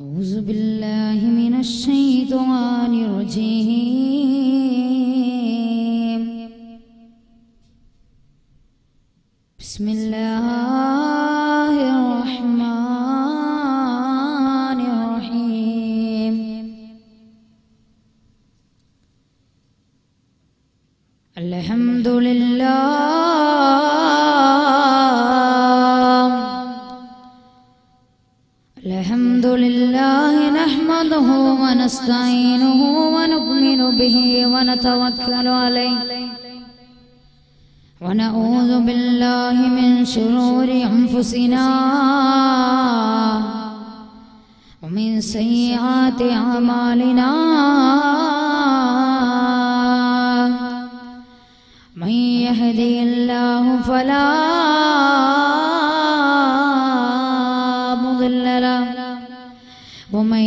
أعوذ بالله من الشيطان الرجيم. بسم الله الرحمن الرحيم. الحمد لله الحمد لله نحمده ونستعينه ونؤمن به ونتوكل عليه ونعوذ بالله من شرور أنفسنا ومن سيئات أعمالنا. من يهدي الله فلا مضل له ومن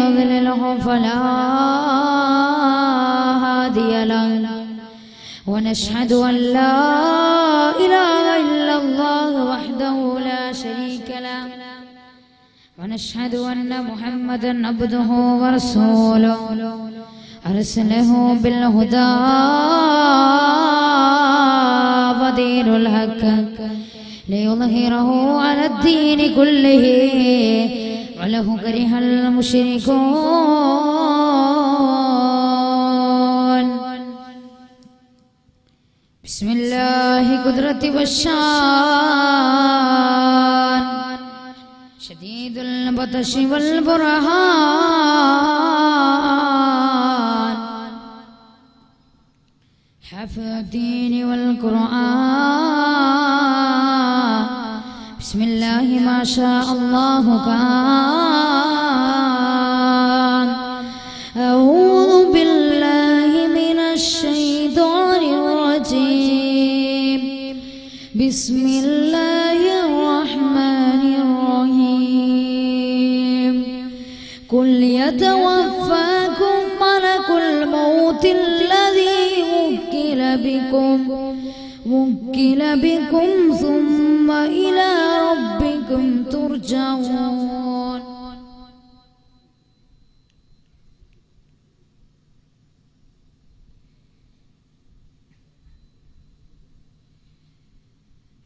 يضلله فلا هادي له. ونشهد أن لا إله إلا الله وحده لا شريك له ونشهد أن محمدا عبده ورسوله أرسله بالهدى ودين الحق ليظهره على الدين كله ولو كره المشركون. بسم الله قدرة والشان شديد البطش والبرهان حافظ الدين والقرآن. بسم الله ما شاء الله كان. أعوذ بالله من الشيطان الرجيم. بسم الله الرحمن الرحيم. قل يتوفاكم ملك الموت الذي وكل بكم ثم إلى ربكم ترجعون.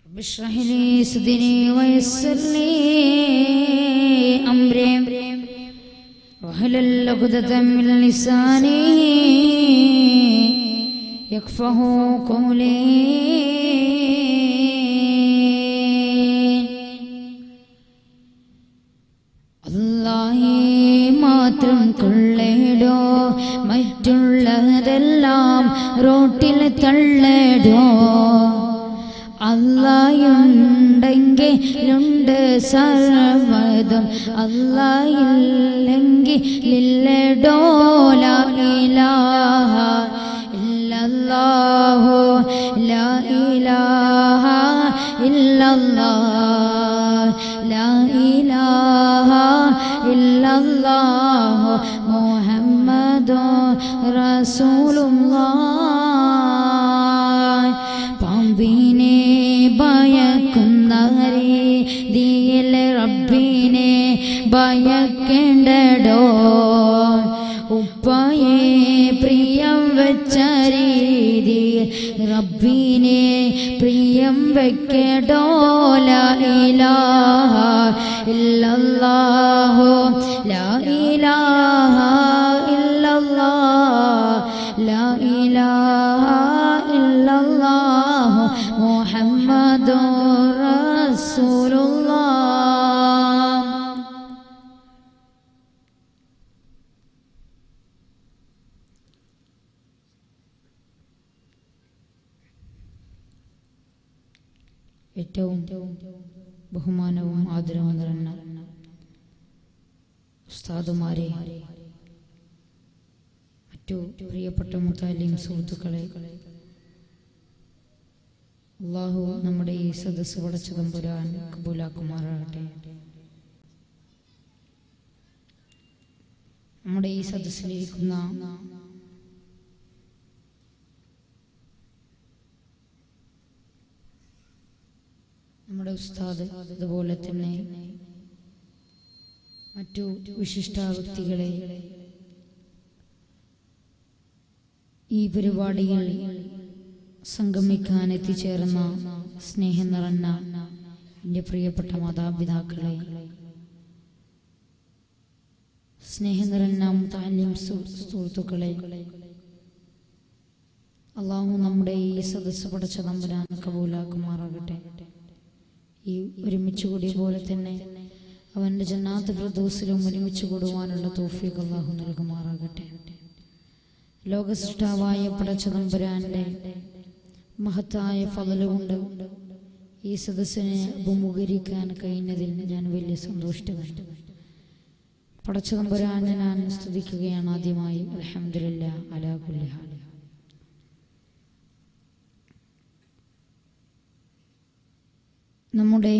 رب اشرح لي صدري ويسر لي أمري واحلل عقدة من لساني يفقه قولي. അല്ലാഹേ മാത്രം കൊള്ളേടോ മറ്റുള്ളതെല്ലാം റോട്ടിൽ തള്ളേടോ. അല്ലാഹുണ്ടെങ്കിലുണ്ട് സർവ്വതും അല്ലാഹില്ലെങ്കിൽ ഇല്ലടോ. ലാ ഇലാഹ ഇല്ലല്ലാഹു ലാ ഇലാഹ ഇല്ലല്ലാഹ് ലാ ഇലാഹ ഇല്ലല്ലാഹു മുഹമ്മദുർ റസൂലുള്ളാഹ്. പാമ്പിനെ ഭയക്കുന്ന രീതിയിൽ റബ്ബിനെ ഭയക്കേണ്ടടോ. ഉപ്പയെ പ്രിയം വെച്ച രീതിയിൽ റബ്ബിനെ പ്രിയം വെക്കടോ. ലാ ഇലാഹ ഇല്ലല്ലാഹു ലാ ഇലാഹ ഇല്ലല്ലാഹ് ലാ ഇലാഹ ഇല്ലല്ലാഹു മുഹമ്മദുർ റസൂലുള്ളാഹ്. ഏറ്റവും ബഹുമാനവും ആദരവും നിറഞ്ഞ ഉസ്താദുമാരെ, മറ്റു പ്രിയപ്പെട്ട മുതാലിം സുഹൃത്തുക്കളെ, അല്ലാഹു നമ്മുടെ ഈ സദസ്സ് പടച്ച തമ്പുരാൻ കബൂലാക്കുമാറാകട്ടെ. നമ്മുടെ ഈ സദസ്സിലിരിക്കുന്ന നമ്മുടെ ഉസ്താദ്, അതുപോലെ തന്നെ മറ്റു വിശിഷ്ട വ്യക്തികളെ, ഈ പരിപാടിയിൽ സംഗമിക്കാൻ എത്തിച്ചേർന്ന സ്നേഹം നിറഞ്ഞ എൻ്റെ പ്രിയപ്പെട്ട മാതാപിതാക്കളെ, സ്നേഹം നിറഞ്ഞ മുതഅല്ലിം സുഹൃത്തുക്കളെ, അള്ളാഹു നമ്മുടെ ഈ സദസ്സ് പടച്ച തമ്പുരാൻ കബൂലാക്കുമാറാകട്ടെ. ഈ ഒരുമിച്ച് കൂടിയ പോലെ തന്നെ അവൻ്റെ ജന്നാത്ത് ഫിർദൗസിലും ഒരുമിച്ച് കൂടുവാനുള്ള തൗഫീഖ് അള്ളാഹു നൽകുമാറാകട്ടെ. ലോകസൃഷ്ടാവായ പടച്ച തമ്പുരാന്റെ മഹത്തായ ഫളല് കൊണ്ട് ഈ സദസ്സിനെ അഭിമുഖീകരിക്കാൻ കഴിഞ്ഞതിൽ ഞാൻ വലിയ സന്തുഷ്ടമാണ്. പടച്ച തമ്പുരാനെ ഞാൻ സ്തുതിക്കുകയാണ് ആദ്യമായി. അൽഹംദുലില്ലാഹി അലാ കുല്ലി ഹാൽ. നമ്മുടെ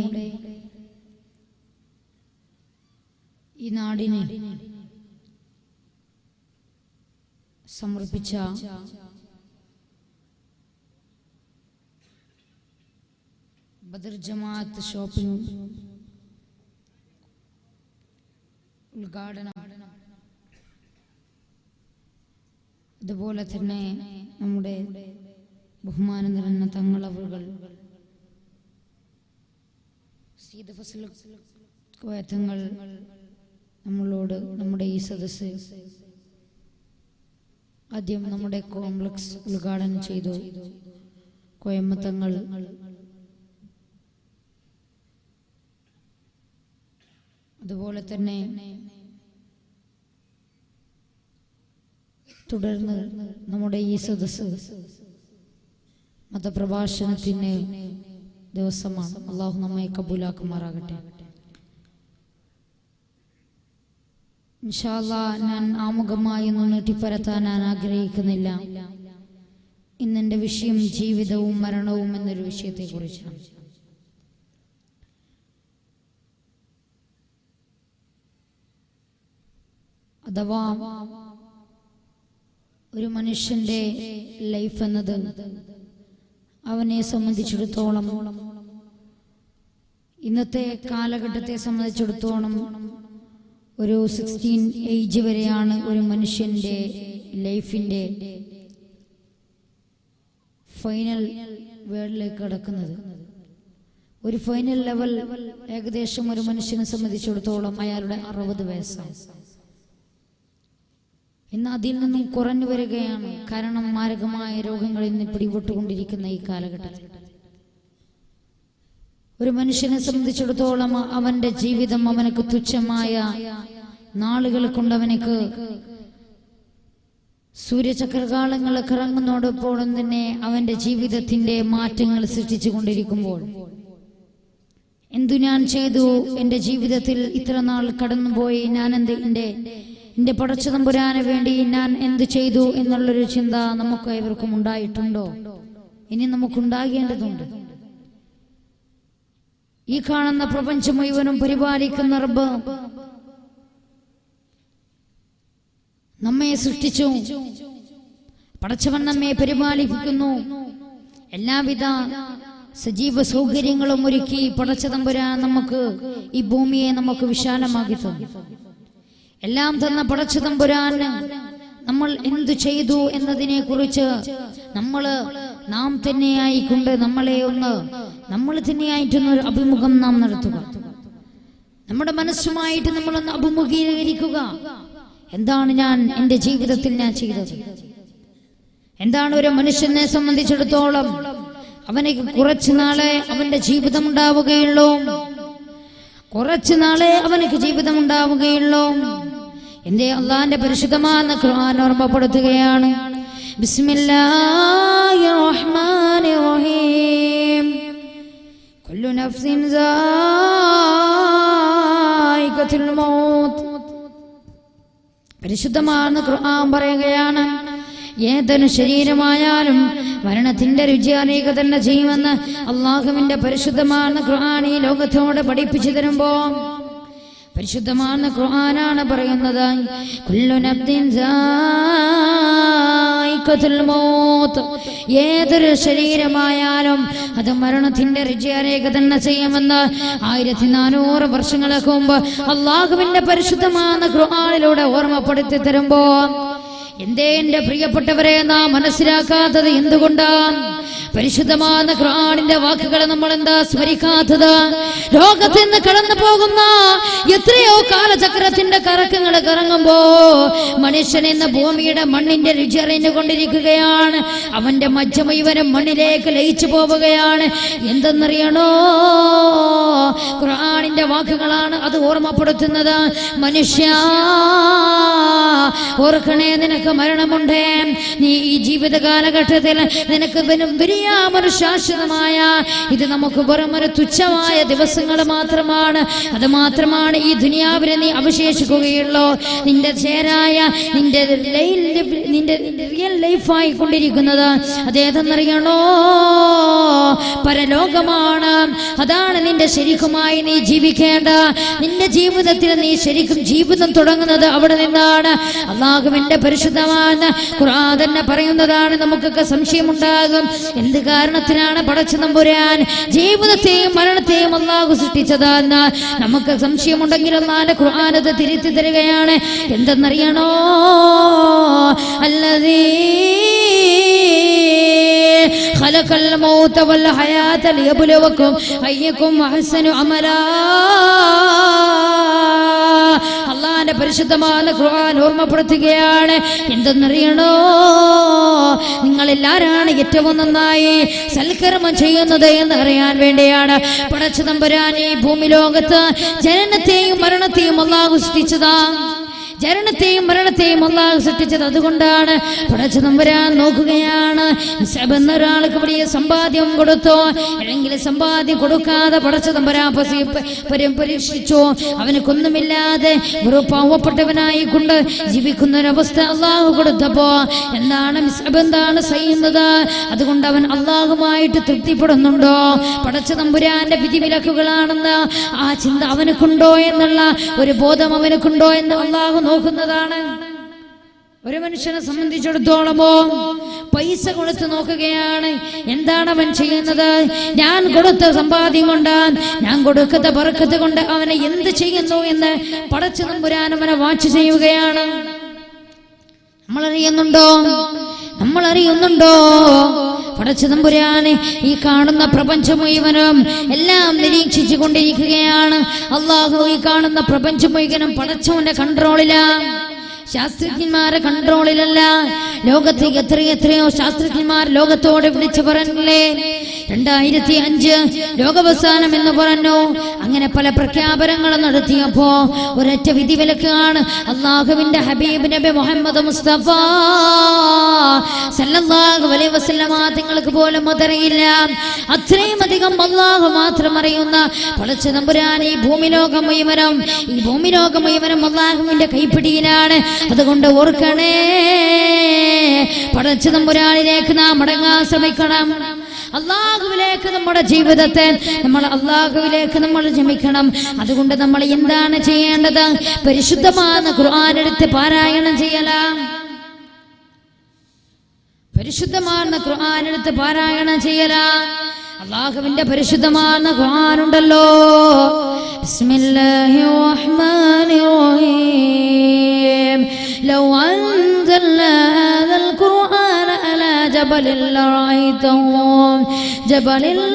ഈ നാടിനെ സമർപ്പിച്ച ബദർ ജമാഅത്ത് ഷോപ്പിംഗ് ഉദ്ഘാടനം, അതുപോലെ തന്നെ നമ്മുടെ ബഹുമാനം നിറഞ്ഞ തങ്ങളവറുകൾ സയ്യിദ് ഫസൽ തങ്ങൾ നമ്മളോട് നമ്മുടെ ഈ സദസ്സ് ആദ്യം നമ്മുടെ കോംപ്ലക്സ് ഉദ്ഘാടനം ചെയ്തു. കോയമ്മത്തങ്ങൾ അതുപോലെ തന്നെ തുടർന്ന് നമ്മുടെ ഈ സദസ്സ് മതപ്രഭാഷണത്തിന് ദിവസമാണ്. അള്ളാഹു നമ്മെ കബൂലാക്കുമാറാകട്ടെ. ഇൻഷാ അല്ലാഹ് ഞാൻ ആമുഖമായി ഒന്നും നീട്ടിപ്പരത്താൻ ഞാൻ ആഗ്രഹിക്കുന്നില്ല. ഇന്നെന്റെ വിഷയം ജീവിതവും മരണവും എന്നൊരു വിഷയത്തെ കുറിച്ചാണ്. അഥവാ ഒരു മനുഷ്യന്റെ ലൈഫ് എന്നത് അവനെ സംബന്ധിച്ചിടത്തോളം, ഇന്നത്തെ കാലഘട്ടത്തെ സംബന്ധിച്ചിടത്തോളം ഒരു 16 ഏജ് വരെയാണ് ഒരു മനുഷ്യന്റെ ലൈഫിന്റെ ഫൈനൽ വേർഡിലേക്ക് കടക്കുന്നത്. ഒരു ഫൈനൽ ലെവൽ ഏകദേശം ഒരു മനുഷ്യനെ സംബന്ധിച്ചിടത്തോളം അയാളുടെ 60 വയസ്സാണ്. ഇന്ന് അതിൽ നിന്നും കുറഞ്ഞു വരികയാണ്. കാരണം മാരകമായ രോഗങ്ങളിൽ നിന്ന് പിടിപെട്ടുകൊണ്ടിരിക്കുന്ന ഈ കാലഘട്ടത്തിൽ ഒരു മനുഷ്യനെ സംബന്ധിച്ചിടത്തോളം അവന്റെ ജീവിതം അവനക്ക് തുച്ഛമായ നാളുകൾ കൊണ്ട് അവനക്ക് സൂര്യചക്രകാലങ്ങൾ കറങ്ങുന്നതോടൊപ്പം തന്നെ അവന്റെ ജീവിതത്തിന്റെ മാറ്റങ്ങൾ സൃഷ്ടിച്ചു കൊണ്ടിരിക്കുമ്പോൾ, എന്തു ഞാൻ ചെയ്തു, എന്റെ ജീവിതത്തിൽ ഇത്ര നാൾ കടന്നുപോയി, ഞാൻ എന്റെ പടച്ച തമ്പുരാന് വേണ്ടി ഞാൻ എന്ത് ചെയ്തു എന്നുള്ളൊരു ചിന്ത നമുക്ക് ഏവർക്കും ഉണ്ടായിട്ടുണ്ടോ? ഇനി നമുക്കുണ്ടാകേണ്ടതുണ്ട്. ഈ കാണുന്ന പ്രപഞ്ചം മുഴുവനും പരിപാലിക്കുന്ന റബ്ബ് നമ്മെ സൃഷ്ടിച്ചു. പടച്ചവൻ നമ്മെ പരിപാലിപ്പിക്കുന്നു. എല്ലാവിധ സജീവ സൗകര്യങ്ങളും ഒരുക്കി പടച്ച തമ്പുരാൻ നമുക്ക് ഈ ഭൂമിയെ നമുക്ക് വിശാലമാക്കി തന്നു. എല്ലാം തന്ന പടച്ച തമ്പുരാന് നമ്മൾ എന്തു ചെയ്തു എന്നതിനെ കുറിച്ച് നാം തന്നെയായിക്കൊണ്ട് നമ്മൾ തന്നെയായിട്ടൊന്നൊരു അഭിമുഖം നാം നടത്തുക. നമ്മുടെ മനസ്സുമായിട്ട് നമ്മളൊന്ന് അഭിമുഖീകരിക്കുക. എന്താണ് ഞാൻ എന്റെ ജീവിതത്തിൽ ഞാൻ ചെയ്തത്? എന്താണ് ഒരു മനുഷ്യനെ സംബന്ധിച്ചിടത്തോളം അവന് കുറച്ചുനാളെ അവന്റെ ജീവിതം ഉണ്ടാവുകയുള്ളൂ. കുറച്ചുനാളെ അവനക്ക് ജീവിതം ഉണ്ടാവുകയുള്ളൂ. എന്റെ അള്ളാന്റെ പരിശുദ്ധമായ ഖുർആൻ ഓർമ്മപ്പെടുത്തുകയാണ്. ബിസ്മില്ലാഹിർ റഹ്മാനിർ റഹീം. കുല്ലു നഫ്സിൻ സായിഖത്തുൽ മൗത്ത്. പരിശുദ്ധമായ ഖുർആൻ പറയുകയാണ്, ഏതൊരു ശരീരമായാലും മരണത്തിന്റെ രുചി അറിയുക തന്നെ ചെയ്യുമെന്ന് അള്ളാഹുവിന്റെ പരിശുദ്ധമായ ഖുർആൻ ഈ ലോകത്തോട് പഠിപ്പിച്ചു തരുമ്പോ പരിശുദ്ധമായ ഖുർആനാണ് പറയുന്നത്, കുല്ലു നഫ്സിൻ ദായിഖത്തുൽ മൗത്ത്. ഏതൊരു ശരീരമായാലും അത് മരണത്തിന്റെ രുചിയരേഖ തന്നെ ചെയ്യുമെന്ന് 1400 വർഷങ്ങൾക്ക് മുമ്പ് അള്ളാഹുവിന്റെ പരിശുദ്ധമായ ഖുർആനിലൂടെ ഓർമ്മപ്പെടുത്തി തരുമ്പോ എന്തേ എന്റെ പ്രിയപ്പെട്ടവരെ നാം മനസ്സിലാക്കാത്തത് എന്തുകൊണ്ടാണ്? പരിശുദ്ധമായ ഖുർആനിന്റെ വാക്കുകളെ നമ്മൾ എന്താ സ്മരിക്കാത്തത്? ലോകത്ത് നിന്ന് കടന്നു പോകുന്ന എത്രയോ കാലചക്രത്തിന്റെ കറക്കങ്ങൾ കറങ്ങുമ്പോ മനുഷ്യൻ എന്ന ഭൂമിയുടെ മണ്ണിന്റെ രുചി അറിഞ്ഞുകൊണ്ടിരിക്കുകയാണ്. അവന്റെ മജ്ജ മുഴുവനും മണ്ണിലേക്ക് ലയിച്ചു പോവുകയാണ്. എന്തെന്നറിയണോ? ഖുർആനിന്റെ വാക്കുകളാണ് അത് ഓർമ്മപ്പെടുത്തുന്നത്. മനുഷ്യ ഓർക്കണേ, നിനക്ക് മരണമുണ്ട്. നീ ഈ ജീവിത കാലഘട്ടത്തിൽ നിനക്ക് ഒരു ശാശ്വതമായ ഇത് നമുക്ക് വെറും ഒരു തുച്ഛമായ ദിവസങ്ങൾ മാത്രമാണ്. അത് മാത്രമാണ് ഈ ദുനിയാവിനെ നീ അവശേഷിക്കുകയുള്ളൂ. നിന്റെ ചേരായ നിന്റെ റിയൽ ലൈഫായി കൊണ്ടിരിക്കുന്നത് അതേതെന്നറിയണോ? പരലോകമാണ്. അതാണ് നിന്റെ ശരിക്കുമായി നീ ജീവിക്കേണ്ട. നിന്റെ ജീവിതത്തിൽ നീ ശരിക്കും ജീവിതം തുടങ്ങുന്നത് അവിടെ നിന്നാണ്. അല്ലാഹുവിന്റെ പരിശുദ്ധമായ ഖുർആൻ തന്നെ പറയുന്നതാണ്. നമുക്കൊക്കെ സംശയമുണ്ടാകും, എന്ത് കാരണത്തിനാണ് പടച്ച തമ്പുരാൻ ജീവിതത്തെയും മരണത്തെയും അല്ലാഹു സൃഷ്ടിച്ചതെന്ന്. നമുക്ക് സംശയമുണ്ടെങ്കിൽ അല്ലാഹുവിന്റെ ഖുർആൻ അത് തിരുത്തി തരികയാണ്. എന്തെന്നറിയണോ? അല്ലദീ ഖലഖൽ മൗത വൽ ഹയാത ലിയബ്ലുവക്കും അയ്യക്കും അഹ്സനു അമലാ. അല്ലാഹുവിന്റെ പരിശുദ്ധമായ ഖുർആൻ ഓർമ്മപ്പെടുത്തുകയാണ്. എന്തെന്നറിയണോ? നിങ്ങളെല്ലാരാണ് ഏറ്റവും നന്നായി സൽക്കർമ്മം ചെയ്യുന്നത് എന്ന് അറിയാൻ വേണ്ടിയാണ് പടച്ച തമ്പുരാൻ ഈ ഭൂമി ലോകത്ത് ജനനത്തെയും മരണത്തെയും അല്ലാഹു സൃഷ്ടിച്ചതാ. ജനനത്തെയും മരണത്തെയും അല്ലാഹു സൃഷ്ടിച്ചത് അതുകൊണ്ടാണ്. പടച്ച തമ്പുരാൻ നോക്കുകയാണ്, ഒരാൾക്ക് വലിയ സമ്പാദ്യം കൊടുത്തോ അല്ലെങ്കിൽ സമ്പാദ്യം കൊടുക്കാതെ പടച്ച തമ്പുരാൻ പരീക്ഷിച്ചോ. അവനക്കൊന്നുമില്ലാതെ ഒരു പാവപ്പെട്ടവനായി കൊണ്ട് ജീവിക്കുന്ന ഒരവസ്ഥ അല്ലാഹു കൊടുത്തപ്പോ എന്താണ് ചെയ്യുന്നത്? അതുകൊണ്ട് അവൻ അല്ലാഹുമായിട്ട് തൃപ്തിപ്പെടുന്നുണ്ടോ? പടച്ച തമ്പുരാന്റെ വിധിവിലക്കുകളാണെന്ന് ആ ചിന്ത അവനക്കുണ്ടോ എന്നുള്ള ഒരു ബോധം അവനക്കുണ്ടോ എന്ന് അല്ലാഹു നോക്കുന്നതാണ്. ഒരു മനുഷ്യനെ സംബന്ധിച്ചിടത്തോളമോ പൈസ കൊടുത്ത് നോക്കുകയാണ്. എന്താണ് അവൻ ചെയ്യുന്നത്? ഞാൻ കൊടുത്ത സമ്പാദ്യം കൊണ്ട്, ഞാൻ കൊടുക്കുന്ന ബർക്കത്ത് കൊണ്ട് അവനെ എന്ത് ചെയ്യുന്നു എന്ന് പടച്ച തമ്പുരാൻ അവനെ വാച്ച് ചെയ്യുകയാണ്. നമ്മൾ അറിയുന്നുണ്ടോ? പടച്ച തമ്പുരാൻ ഈ കാണുന്ന പ്രപഞ്ചം മുഴുവനും എല്ലാം നിരീക്ഷിച്ചു കൊണ്ടിരിക്കുകയാണ്. അല്ലാഹു ഈ കാണുന്ന പ്രപഞ്ചം മുഴുവനും പടച്ചവന്റെ കൺട്രോളിലാണ്, ശാസ്ത്രജ്ഞന്മാരെ കൺട്രോളിലല്ല. ലോകത്ത് എത്രയോ ശാസ്ത്രജ്ഞന്മാർ ലോകത്തോട് വിളിച്ചു പറഞ്ഞില്ലേ, 2005 ലോകാവസാനം എന്ന് പറഞ്ഞു. അങ്ങനെ പല പ്രഖ്യാപനങ്ങളും നടത്തിയപ്പോ ഒരൊറ്റ വിധിവിലക്കാണ്. അല്ലാഹുവിന്റെ ഹബീബ് നബി മുഹമ്മദ് മുസ്തഫ സല്ലല്ലാഹു അലൈഹി വസല്ലമ തങ്ങൾക്ക് പോലും അതറിയില്ല. അത്രയും അധികം അല്ലാഹു മാത്രം അറിയുന്ന പടച്ച തമ്പുരാൻ ഈ ഭൂമിലോകം മുഴുവനും അല്ലാഹുവിന്റെ കൈപ്പിടിയിലാണ്. അതുകൊണ്ട് ഓർക്കണേ, പടച്ച തമ്പുരാനിലേക്ക് നാം മടങ്ങാൻ ശ്രമിക്കണം. അല്ലാഹുവിലേക്ക് നമ്മുടെ ജീവിതത്തെ അല്ലാഹുവിലേക്ക് നമ്മൾ ജമിക്കണം. അതുകൊണ്ട് നമ്മൾ എന്താണ് ചെയ്യേണ്ടത്? പരിശുദ്ധമായ ഖുർആൻ എടുത്ത് പാരായണം ചെയ്യലാം. പരിശുദ്ധമായ ഖുർആൻ എടുത്ത് പാരായണം ചെയ്യലാം. അല്ലാഹുവിന്റെ പരിശുദ്ധമായ ഖുർആൻ ഉണ്ടല്ലോ. ബിസ്മില്ലാഹിർ റഹ്മാനിർ റഹീം. ലൗ അൻസൽനാ ഹാദൽ ഖുർആന അലാ ജബലിൻ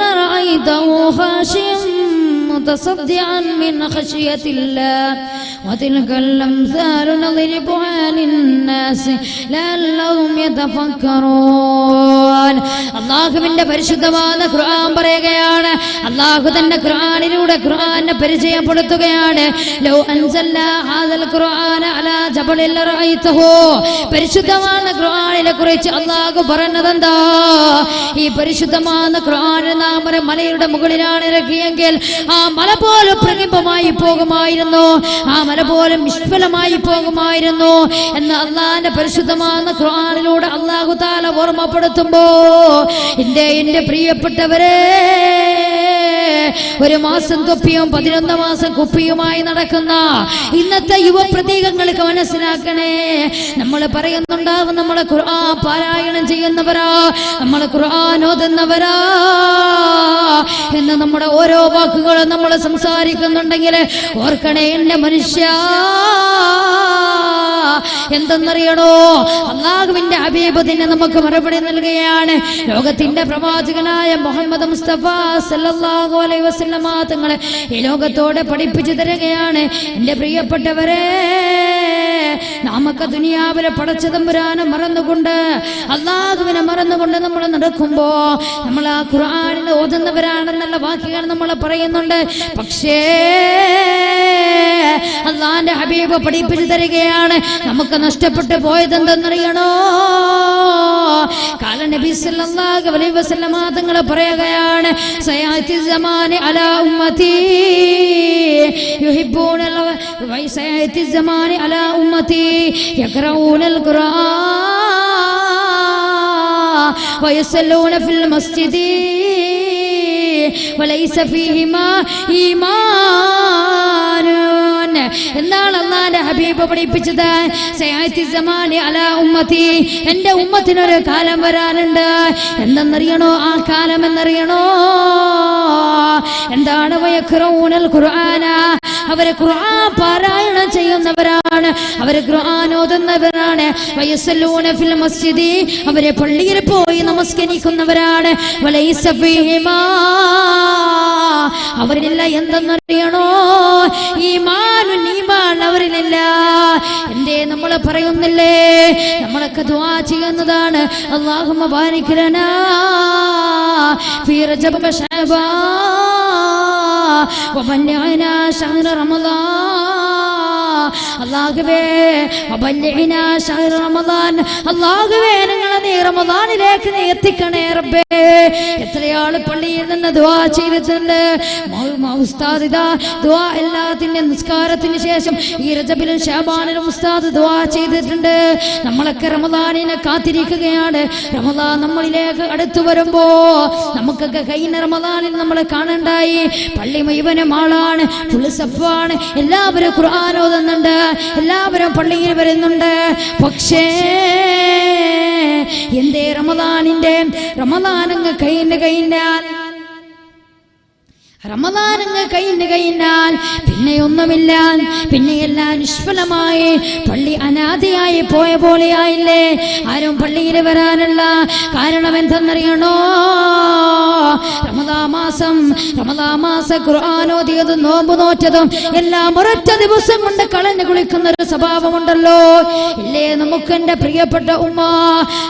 ലറഅയ്തഹു ഖാശിഅൻ متصدعا من خشية الله وتلك الأمثال نضربها للناس لعلهم يتفكرون. അല്ലാഹുവിന്റെ പരിശുദ്ധമായ ഖുർആൻ പറയുകയാണ്. അല്ലാഹു തന്നെ ഖുർആനിലൂടെ ഖുർആനെ പരിചയപ്പെടുത്തുകയാണ്. ലൗ അൻസൽനാ ഹാദൽ ഖുർആന അലാ ജബലിൻ ലറഅയ്തഹു. പരിശുദ്ധമായ ഖുർആനിനെ കുറിച്ച് അല്ലാഹു പറഞ്ഞതെന്താ? ഈ പരിശുദ്ധമായ ഖുർആൻ നാം ഒരു മലയുടെ മുകളിലാണ് ഇറക്കിയെങ്കിൽ ആ മല പോലും പ്രകമ്പമായി പോകുമായിരുന്നു, ആ മല പോലും നിഷ്ഫലമായി പോകുമായിരുന്നു എന്ന് അല്ലാഹുവിന്റെ പരിശുദ്ധമായ ഖുർആനിലൂടെ അല്ലാഹു തആല ഓർമ്മപ്പെടുത്തുമ്പോ എന്റെ പ്രിയപ്പെട്ടവരെ, ഒരു മാസം തൊപ്പിയും 11 മാസം കുപ്പിയുമായി നടക്കുന്ന ഇന്നത്തെ യുവപ്രതീകങ്ങൾക്ക് മനസ്സിലാക്കണേ. നമ്മൾ പറയുന്നുണ്ടാവും നമ്മളെ ഖുർആൻ പാരായണം ചെയ്യുന്നവരാ, നമ്മളെ ഖുർആൻ ഓതുന്നവരാ എന്ന് നമ്മുടെ ഓരോ വാക്കുകളും നമ്മൾ സംസാരിക്കുന്നുണ്ടെങ്കിൽ ഓർക്കണേ എന്റെ മനുഷ്യ, എന്തെന്നറിയണോ? അല്ലാഹുവിന്റെ ഹബീബ് തന്നെ നമുക്ക് മറുപടി നൽകുകയാണ്. ലോകത്തിന്റെ പ്രവാചകനായ മുഹമ്മദ് മുസ്തഫ സല്ലല്ലാഹു അലൈഹി വസല്ലമ തങ്ങളെ ഈ ലോകത്തോടെ പഠിപ്പിച്ചു തരികയാണ്. എന്റെ പ്രിയപ്പെട്ടവരെ, നമുക്ക് ദുനിയാവിലെ പടച്ച തമ്പുരാനെ മറന്നുകൊണ്ട് അല്ലാഹുവിനെ മറന്നുകൊണ്ട് നമ്മൾ നടക്കുമ്പോ നമ്മൾ ആ ഖുർആനിൽ ഓതുന്നവരാണെന്നുള്ള വാക്കുകൾ നമ്മൾ പറയുന്നുണ്ട്. പക്ഷേ അല്ലാഹുവിന്റെ ഹബീബ് പഠിപ്പിച്ചു തരികയാണ്, നമുക്ക് നഷ്ടപ്പെട്ടു പോയത് എന്തെന്നറിയണോ? കാല നബി സല്ലല്ലാഹു അലൈഹി വസല്ലമ തങ്ങൾ പറയുകയാണ്, സയഅതി സമാനി അലാ ഉമ്മതി യുഹിബ്ബൂന സയഅതി സമാനി അലാ ഉമ്മതി യഖറഊനൽ ഖുർആൻ വയസല്ലൂന ഫിൽ മസ്ജിദി വലൈസ ഫീഹിമാ ഈമാൻ. എന്താണ് അല്ലാഹുവിന്റെ ഹബീബ് പഠിപ്പിച്ചത്? സയഅതി സമാനി അലാ ഉമ്മതി, എന്റെ ഉമ്മത്തിനൊരു കാലം വരാനുണ്ട്. എന്തെന്നറിയണോ ആ കാലം? എന്നറിയണോ? എന്താണ്? വയഖറഊനൽ ഖുർആന, അവരെ ഖുർആൻ പാരായണം ചെയ്യുന്നവരാണ്, അവരെ ഖുർആൻ ഓതുന്നവരാണ്. വയസല്ലൂന ഫിൽ മസ്ജിദി, അവരെ പള്ളിയിൽ പോയി നമസ്കരിക്കുന്നവരാണ്. വലൈസ ഫീഹിമാ, അവരിലില്ല എന്തെന്നറിയണോ? ഈമാനുൻ, ഈമാൻ അവരിലില്ല. എന്തേ നമ്മൾ പറയുന്നില്ലേ? നമ്മളൊക്കെ ദുആ ചെയ്യുന്നതാണ്, അല്ലാഹുമ്മ ബാരിക് ലനാ ഫീ റജബ വശഅബാൻ വബല്ലിഗ്നാ ശഹ്റ റമളാൻ. അല്ലാഹുവേ വബല്ലിഗ്നാ ശഹ്റ റമളാൻ, അല്ലാഹുവേ ഞങ്ങളെ നീ റമളാനിലേക്ക് നീ എത്തിക്കണേ റബ്ബേ. എത്രയാൾ പള്ളിയിൽ നിന്ന് ദുആ ചെയ്തിട്ടുണ്ട്. ഉസ്താദ് ഇതാ ദുആ എല്ലാത്തിന്റെ നിസ്കാരത്തിന് ശേഷം ഈ റജബിലും ശഅബാനിലും ഉസ്താദ് ദുആ ചെയ്തിട്ടുണ്ട്. നമ്മളൊക്കെ റമളാനിനെ കാത്തിരിക്കുകയാണ്. റമളാൻ നമ്മളിലേക്ക് അടുത്തു വരുമ്പോ നമുക്കൊക്കെ കഴിഞ്ഞ റമളാനിൽ നമ്മൾ കാണണ്ടായി, പള്ളി മുഴുവനും ആളാണ്, ഫുള്ള് സഫാണ്, എല്ലാവരും ഖുർആൻ ഓതുന്നുണ്ട്, എല്ലാവരും പള്ളിയിൽ വരുന്നുണ്ട്. പക്ഷേ എന്തേ റമളാനങ്ങ് കഴിഞ്ഞാൽ പിന്നെ ഒന്നുമില്ല, പിന്നെ എല്ലാം നിഷ്ഫലമായി, പള്ളി അനാഥയായി പോയ പോലെയായില്ലേ? ആരും പള്ളിയിൽ വരാനുള്ള കാരണം എന്തെന്നറിയണോ? റമദാൻ മാസം ഖുർആൻ ഓതിയതും നോമ്പ് നോറ്റതും എല്ലാം ഒരൊറ്റ ദിവസം കൊണ്ട് കളഞ്ഞു കുളിക്കുന്ന ഒരു സ്വഭാവമുണ്ടല്ലോ, ഇല്ലേ? നമുക്ക് എന്റെ പ്രിയപ്പെട്ട ഉമ്മ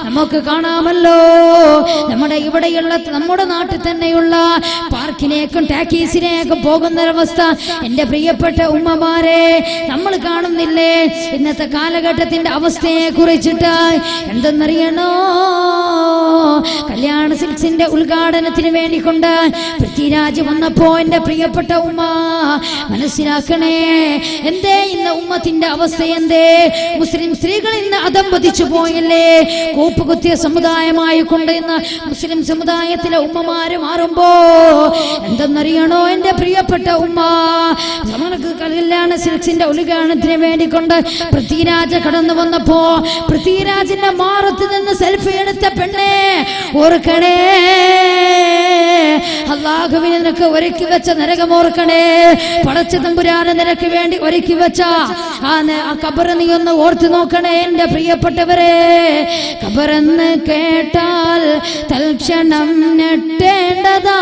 നമുക്ക് കാണാമല്ലോ, നമ്മുടെ നാട്ടിൽ തന്നെയുള്ള പാർക്കിലേക്കും ടാക്കീസിലേക്ക് പോകുന്നൊരവസ്ഥ. എന്റെ പ്രിയപ്പെട്ട ഉമ്മമാരെ, നമ്മൾ കാണുന്നില്ലേ ഇന്നത്തെ കാലഘട്ടത്തിന്റെ അവസ്ഥയെ കുറിച്ചിട്ട്? എന്തെന്നറിയണോ? കല്യാണ സിൽക്സിന്റെ ഉദ്ഘാടനത്തിന് വേണ്ടിക്കൊണ്ട് പൃഥ്വിരാജ് വന്നപ്പോ എന്റെ പ്രിയപ്പെട്ട ഉമ്മ മനസ്സിലാക്കണേ, എന്തേ ഇന്ന് ഉമ്മത്തിന്റെ അവസ്ഥ? എന്തേ മുസ്ലിം സ്ത്രീകൾ ഇന്ന് അധംപതിച്ചു പോയില്ലേ? കൂപ്പുകുത്തിയ സമുദായമായി കൊണ്ട് ഇന്ന് മുസ്ലിം സമുദായത്തിലെ ഉമ്മമാര് മാറുമ്പോ എന്തെന്നറിയണോ എന്റെ പ്രിയപ്പെട്ട ഉമ്മ? നമുക്ക് കല്യാണ സിൽക്സിന്റെ ഉദ്ഘാടനത്തിന് വേണ്ടിക്കൊണ്ട് പൃഥ്വിരാജ് കടന്നു വന്നപ്പോ പൃഥ്വിരാജിന്റെ മാറത്ത് നിന്ന് സെൽഫി എടുത്ത പെണ്ണെ ഓർക്കണേ, അല്ലാഹുവിനെ നിനക്ക് ഒരുക്കി വെച്ച നരകം ഓർക്കണേ. പടച്ച തമ്പുരാനെ നിനക്ക് വേണ്ടി ഒരുക്കി വെച്ച ആ ഖബർ നീ ഒന്ന് ഓർത്തു നോക്കണേ എന്റെ പ്രിയപ്പെട്ടവരെ. ഖബറെന്ന് കേട്ടാൽ തൽക്ഷണം ഞെട്ടേണ്ടതാ,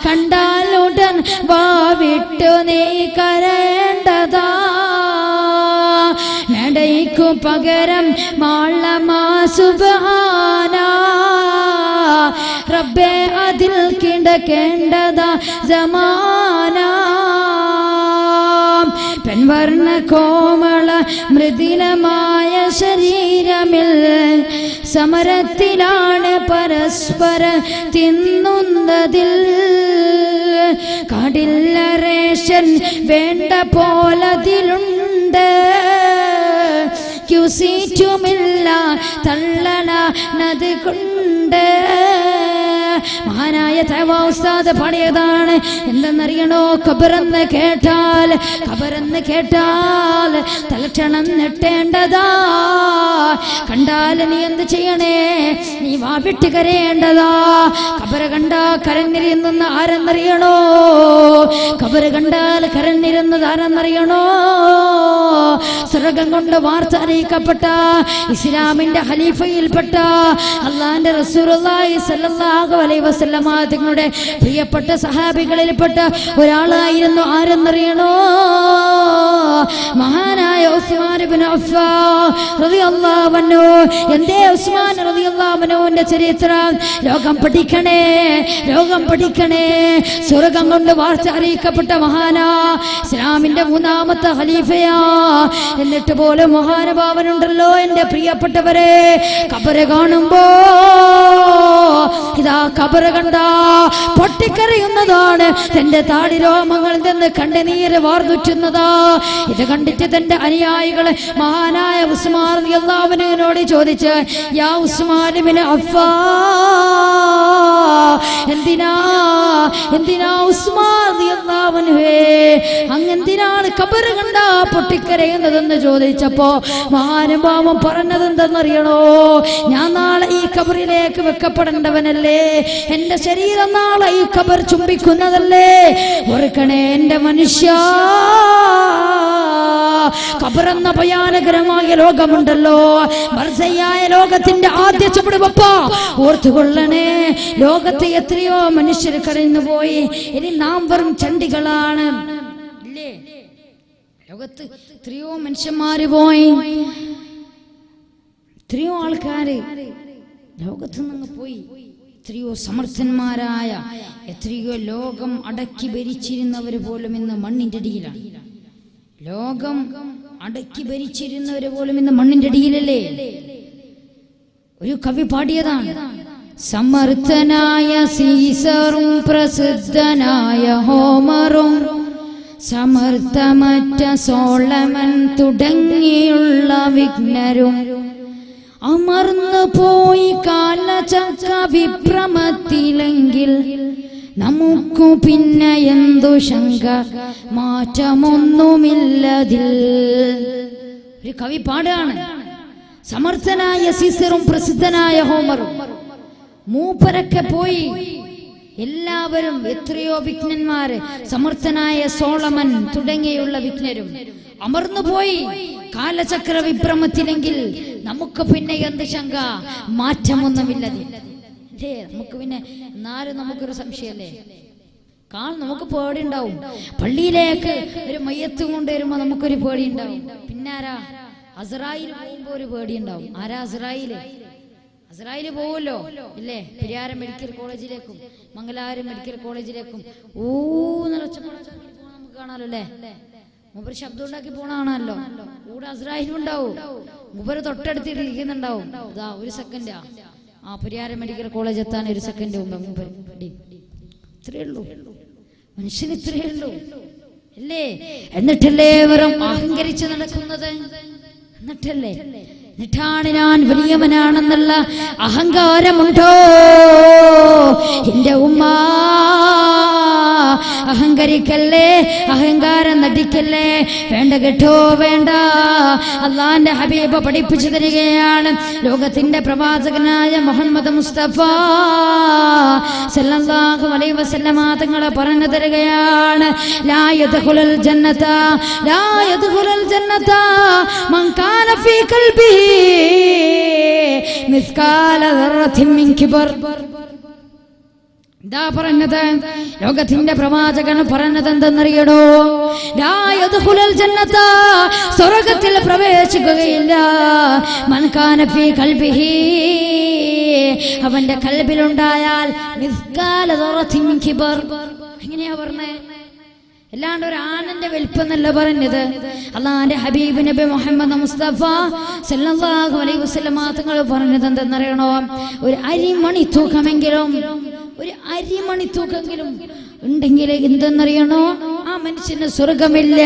കണ്ടാലുടൻ വാവിട്ടു നീ കരേണ്ടതാ. നടയ്ക്കു പകരം മാളമാ സുബ്ഹാനാ, റബ്ബേ അതിൽ കിടക്കേണ്ടതാ സമാന. പെൺവർണ്ണ കോമള മൃദുലമായ ശരീരമിൽ സമരത്തിലാണ് പരസ്പര തിന്നുന്നതിൽ. കടില്ല റേഷൻ വേണ്ട പോലതിലുണ്ട്, ക്യൂസീറ്റുമില്ല തള്ളണ നത് കൊണ്ട്. മഹാനായ തഅവ ഉസ്താദ് പാടിയതാണ്. എന്തെന്നറിയണോ? ഖബറെന്ന് കേട്ടാൽ തലക്ഷണം നെട്ടേണ്ടതാ. കണ്ടാൽ നീ എന്ത് ചെയ്യണേ? നീ വാവിട്ട് കരയേണ്ടതാ. ഖബറ് കണ്ടാ കരഞ്ഞിരുന്ന ആരെന്നറിയണോ? ഖബറ് കണ്ടാൽ കരഞ്ഞിരുന്നത് ആരെന്നറിയണോ? സ്വർഗം കൊണ്ട് വാർത്ത അറിയിക്കപ്പെട്ട ഇസ്ലാമിന്റെ ഖലീഫയിൽപ്പെട്ട അല്ലാഹുവിന്റെ റസൂലുള്ളാഹി സ്വല്ലല്ലാഹു അലൈഹി വസല്ലമ തങ്ങളുടെ പ്രിയപ്പെട്ട സഹാബികളിൽപ്പെട്ട ഒരാളായിരുന്നു. ആരെന്നറിയണോ? മഹാനായ ഉസ്മാൻ ഇബ്നു അഫ്ഫാൻ റളിയല്ലാഹു അൻഹു. എന്തേ ഉസ്മാൻ റളിയല്ലാഹു അൻഹുവിന്റെ ചരിത്രം ലോകം പഠിക്കണേ. സ്വർഗം കൊണ്ട് വാർത്ത അറിയിക്കപ്പെട്ട മഹാനാ, ഇസ്ലാമിന്റെ മൂന്നാമത്തെ ഖലീഫയാ. എന്നിട്ട് പോലും മഹാനുഭാവനുണ്ടല്ലോ എന്റെ പ്രിയപ്പെട്ടവരെ, ഖബറ് കാണുമ്പോ ഇതാ ഖബറ് കണ്ട പൊട്ടിക്കറിയുന്നതാണ്. തന്റെ താടി രോമങ്ങളിൽ നിന്ന് കണ്ണുനീര് വാർന്നുറ്റുന്നതാ. ഇത് കണ്ടിട്ട് തന്റെ അനുയായികള് മഹാനായ ഉസ്മാൻ റളിയല്ലാഹു അൻഹുവിനോട് ചോദിച്ച്, യാ ഉസ്മാൻ ഇബ്നു അഫ്ഫാൻ, എന്തിനാ ഉസ്മാൻ റളിയല്ലാഹു അൻഹുവേ അങ്ങെന്തിനാണ് ഖബറ് കണ്ട പൊട്ടിക്കരയുന്നതെന്ന് ചോദിച്ചപ്പോ മഹാനുഭാവൻ പറഞ്ഞതെന്തെന്നറിയണോ? ഞാൻ നാളെ ഈ ഖബറിലേക്ക് വെക്കപ്പെടേണ്ടവനല്ലേ. എന്റെ ശരീരം നാളെ ഈ ഖബർ ചുംബിക്കുന്നതല്ലേ. ഓർക്കണേ എന്റെ മനുഷ്യ, ഖബറെന്ന ഭയാനകരമായ ലോകമുണ്ടല്ലോ, മർസയായ ലോകത്തിന്റെ ആദ്യ ചുവടുവെപ്പ ഓർത്തുകൊള്ളണേ. ലോകത്ത് എത്രയോ മനുഷ്യർ കടന്നുപോയി. ഇനി നാം വെറും ചണ്ടികളാണ്. ഇല്ലേ? ലോകത്ത് എത്രയോ മനുഷ്യന്മാര് പോയി, എത്രയോ ആൾക്കാര് ലോകത്ത് നിന്ന് പോയി. എത്രയോ സമർത്ഥന്മാരായ, എത്രയോ ലോകം അടക്കി ഭരിച്ചിരുന്നവർ പോലും ഇന്ന് മണ്ണിന്റെ അടിയിലാണ്. ലോകം അടക്കി ഭരിച്ചിരുന്നവര് പോലും ഇന്ന് മണ്ണിന്റെ അടിയിലല്ലേ. ഒരു കവി പാടിയതാണ്, സമർത്ഥനായ സീസറും പ്രസിദ്ധനായ ഹോമറും സമർത്ഥമറ്റ സോളമൻ തുടങ്ങിയുള്ള വിഘ്നരും അമർന്നു പോയി കാലചക്ര വിഭ്രമത്തിലെങ്കിൽ നമുക്കു പിന്നെ എന്തു ശങ്ക, മാറ്റമൊന്നുമില്ലതിൽ. ഒരു കവി പാടാണ്, സമർത്ഥനായ സീസറും പ്രസിദ്ധനായ ഹോമറും മൂപ്പരൊക്കെ പോയി. എല്ലാവരും എത്രയോ വിഘ്നന്മാര്, സമർത്ഥനായ സോളമൻ തുടങ്ങിയുള്ള വിഘ്നരും അമർന്നുപോയി കാലചക്ര വിഭ്രമത്തിലെങ്കിൽ നമുക്ക് പിന്നെ എന്ത് ശങ്ക, മാറ്റമൊന്നുമില്ലതിൽ. നമുക്ക് പിന്നെ എന്നാലും നമുക്കൊരു സംശയല്ലേ, നമുക്ക് പേടി ഉണ്ടാവും. പള്ളിയിലേക്ക് ഒരു മയ്യത്ത് കൊണ്ടുവരുമ്പോ നമുക്കൊരു പേടി ഉണ്ടാവും. പിന്നെ ആരാ? അസ്രായിൽ പോകുമ്പോ ഒരു പേടി ഉണ്ടാവും. ആരാ അസ്രായില്? അസ്രായില് പോവല്ലോ ഇല്ലേ? പെരിയാരം മെഡിക്കൽ കോളേജിലേക്കും മംഗലാപുരം മെഡിക്കൽ കോളേജിലേക്കും നമുക്ക് കാണാലോ അല്ലേ? മൂപ്പര് ശബ്ദം ഉണ്ടാക്കി പോണാണല്ലോ. കൂടെ അസ്രായിലും ഉണ്ടാവും. മൂപ്പര് തൊട്ടടുത്തിട്ട് ഇരിക്കുന്നുണ്ടാവും. ഇതാ ഒരു സെക്കൻഡാ ആ പെരിയാരം മെഡിക്കൽ കോളേജ് എത്താൻ ഒരു സെക്കൻഡ് മുമ്പ് മൂപ്പര്. ഇത്രയേ ഉള്ളൂ മനുഷ്യന്, ഇത്രയേ ഉള്ളൂ അല്ലേ? എന്നിട്ടല്ലേ വെറും അഹങ്കരിച്ച് നടക്കുന്നത്? എന്നിട്ടാണ് ഞാൻ വലിയവനാണെന്നുള്ള അഹങ്കാരമുണ്ടോ? എന്റെ ഉമ്മ അഹങ്കരിക്കല്ലേ, അഹങ്കാരം നടിക്കല്ലേ. വേണ്ട കേട്ടോ, വേണ്ട. അള്ളാന്റെ ഹബീബ് പഠിപ്പിച്ചു തരികയാണ്. ലോകത്തിന്റെ പ്രവാചകനായ മുഹമ്മദ് മുസ്തഫ സല്ലല്ലാഹു അലൈഹി വസല്ലമ തങ്ങളെ പറഞ്ഞു തരികയാണ്, ലാ യദ്ഖുലുൽ ജന്നത മൻ കാന ഫീ ഖൽബിഹി മിസ്കാല ദർറത്തിൻ മിൻ കിബർ. ഇതാ പറഞ്ഞത്, ലോകത്തിന്റെ പ്രവാചകൻ പറഞ്ഞത് എന്തെന്നറിയണോ? ലാ യദ്ഖുലുൽ ജന്നത, സ്വർഗ്ഗത്തിൽ പ്രവേശിക്കുകയില്ല. മൻ കാന ഫീ ഖൽബിഹി, അവന്റെ ഖൽബിലുണ്ടായാൽ മിസ്കാല ദർറത്തിൻ മിൻ കിബർ. എങ്ങനെയാ പറഞ്ഞേ? അല്ലാണ്ട് ഒരു ആനന്റെ വലിപ്പമെന്നല്ല പറഞ്ഞത്. അള്ളാന്റെ ഹബീബ് നബി മുഹമ്മദ് മുസ്തഫ സല്ലല്ലാഹു അലൈഹി വസല്ലമ തങ്ങൾ പറഞ്ഞത് എന്തെന്നറിയണോ? ഒരു അരിമണി തൂക്കമെങ്കിലും, ഒരു അരിമണി തൂക്കെങ്കിലും ഉണ്ടെങ്കിൽ എന്തെന്നറിയണോ? ആ മനുഷ്യന് സ്വർഗമില്ല.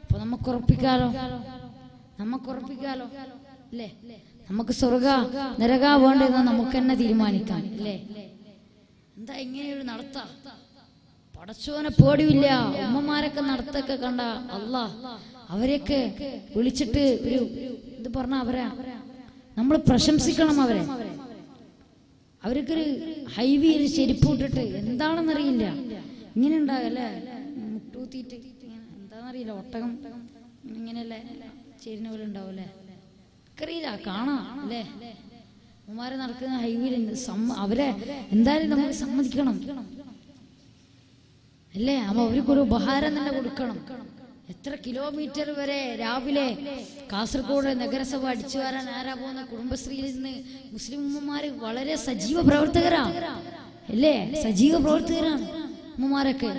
അപ്പൊ നമുക്ക് ഉറപ്പിക്കാലോ അല്ലേ? നമുക്ക് സ്വർഗ നരക വേണ്ടെന്ന് നമുക്ക് തന്നെ തീരുമാനിക്കാം അല്ലേ? എന്താ ഇങ്ങനെയൊരു നടത്ത? പടച്ചോനെ പേടിയില്ല. ഉമ്മമാരൊക്കെ നടത്തൊക്കെ കണ്ട അല്ലാ, അവരെയൊക്കെ വിളിച്ചിട്ട് ഒരു ഇത് പറഞ്ഞ അവരാ നമ്മൾ പ്രശംസിക്കണം. അവർക്കൊരു ഹൈവേയിൽ ചെരുപ്പ് ഇട്ടിട്ട് എന്താണെന്നറിയില്ല, ഇങ്ങനെ ഉണ്ടാകല്ലേ, മുട്ടൂത്തിട്ട് എന്താണെന്നറിയില്ല, ഒട്ടകം ഇങ്ങനെയല്ലേ ചേരുന്ന പോലെ ഉണ്ടാവല്ലേ, അറിയില്ല, കാണാം അല്ലേ? ഉമ്മമാരെ നടക്കുന്ന ഹൈവേയിൽ അവരെ എന്തായാലും നമുക്ക് സമ്മതിക്കണം അല്ലേ? അപ്പൊ അവർക്കൊരു ഉപഹാരം തന്നെ കൊടുക്കണം. എത്ര കിലോമീറ്റർ വരെ രാവിലെ കാസർഗോഡ് നഗരസഭ അടിച്ചു വരാൻ ആരാ പോകുന്ന? കുടുംബശ്രീയിൽ നിന്ന് മുസ്ലിം ഉമ്മമാര് വളരെ സജീവ പ്രവർത്തകരാണ് അല്ലേ? സജീവ പ്രവർത്തകരാണ് ഉമ്മമാരൊക്കെ.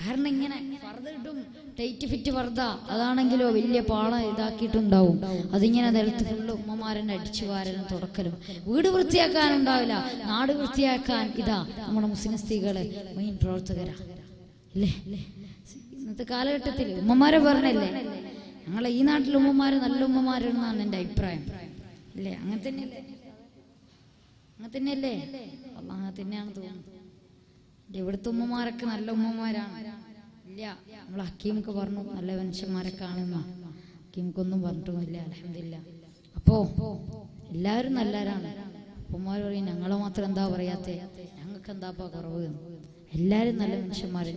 കാരണം ഇങ്ങനെ ഫർദ ഇടും, ടൈറ്റ് ഫിറ്റ് ഫർദ, അതാണെങ്കിലോ വലിയ പാള ഇതാക്കിയിട്ടുണ്ടാവും. അതിങ്ങനെ നിലത്ത് ഫുള്ള് ഉമ്മമാരെന്നെ അടിച്ചു വാരലും തുടക്കലും. വീട് വൃത്തിയാക്കാനുണ്ടാവില്ല, നാട് വൃത്തിയാക്കാൻ ഇതാ നമ്മുടെ മുസ്ലിം സ്ത്രീകള് മെയിൻ പ്രവർത്തകരാ അല്ലേ? ഇന്നത്തെ കാലഘട്ടത്തിൽ ഉമ്മമാരെ പറഞ്ഞല്ലേ, ഞങ്ങളെ ഈ നാട്ടിലെ ഉമ്മമാര് നല്ല ഉമ്മമാരെന്നാണ് എൻ്റെ അഭിപ്രായം അല്ലേ? അങ്ങനെ തന്നെയല്ലേ? അങ്ങനെ തന്നെയല്ലേ? അങ്ങനെ തന്നെയാണ് തോന്നുന്നത്. ഇവിടുത്തെ ഉമ്മമാരൊക്കെ നല്ല ഉമ്മമാരാണ് ഇല്ല? നമ്മൾ ഹക്കീമൊക്കെ പറഞ്ഞു നല്ല മനുഷ്യന്മാരൊക്കെ ആണെന്ന. ഹക്കീമൊക്കൊന്നും പറഞ്ഞിട്ടൊന്നുമില്ല, അൽഹംദുലില്ലാ. അപ്പോ എല്ലാവരും നല്ലവരാണ്. ഉമ്മമാർ പറയും ഞങ്ങളെ മാത്രം എന്താ പറയാത്തെ, ഞങ്ങൾക്ക് എന്താപ്പാ കുറവ്? എല്ലാവരും നല്ല മനുഷ്യന്മാരെ.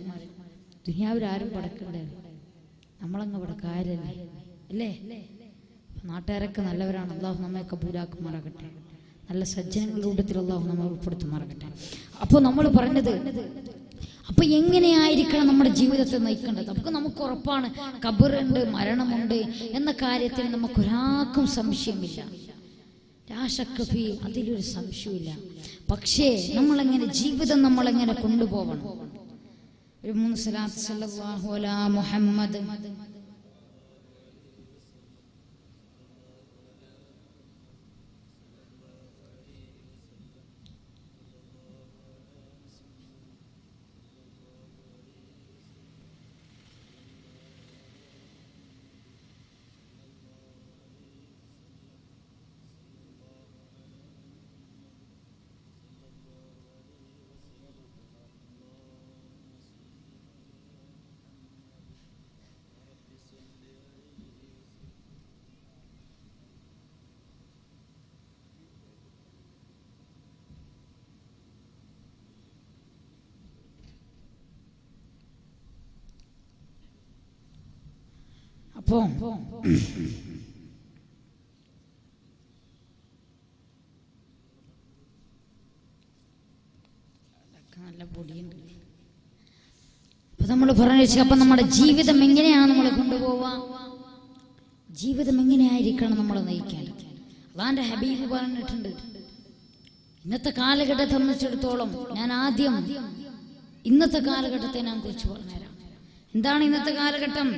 ദുനിയാവിൽ ആരും പടക്കണ്ടേ, നമ്മളങ്ങ് പടക്കാരല്ലേ അല്ലേ? നാട്ടുകാരൊക്കെ നല്ലവരാണ്. അല്ലാഹു നമ്മെ കബൂലാക്കുമാറാകട്ടെ. നല്ല സജ്ജനങ്ങളുടെ കൂട്ടത്തിൽ അല്ലാഹു നമ്മെ ഉൾപ്പെടുത്തുമാറാകട്ടെ. അപ്പോൾ നമ്മൾ പറഞ്ഞത്, അപ്പൊ എങ്ങനെയായിരിക്കണം നമ്മുടെ ജീവിതത്തെ നയിക്കേണ്ടത്? നമുക്ക് ഉറപ്പാണ് ഖബറുണ്ട്, മരണമുണ്ട് എന്ന കാര്യത്തിൽ നമുക്കൊരാൾക്കും സംശയമില്ല. അതിലൊരു സംശയമില്ല. പക്ഷേ നമ്മളെങ്ങനെ ജീവിതം നമ്മളെങ്ങനെ കൊണ്ടുപോകണം? ഒരു 3 സ്വലാത്ത് സല്ലല്ലാഹു അലാ മുഹമ്മദ്. അപ്പോ നല്ല പൊടിയുണ്ട്. അപ്പൊ നമ്മൾ പറഞ്ഞു, അപ്പൊ നമ്മുടെ ജീവിതം എങ്ങനെയാണ് നമ്മൾ കൊണ്ടുപോവാ? ജീവിതം എങ്ങനെയായിരിക്കണം നമ്മൾ നയിക്കാൻ? അള്ളാന്റെ ഹബീബ് പറഞ്ഞിട്ടുണ്ട്. ഇന്നത്തെ കാലഘട്ടത്തെ സംബന്ധിച്ചിടത്തോളം ഞാൻ ആദ്യം ഇന്നത്തെ കാലഘട്ടത്തെ ഞാൻ കുറിച്ച് പറഞ്ഞുതരാം. എന്താണ് ഇന്നത്തെ കാലഘട്ടം?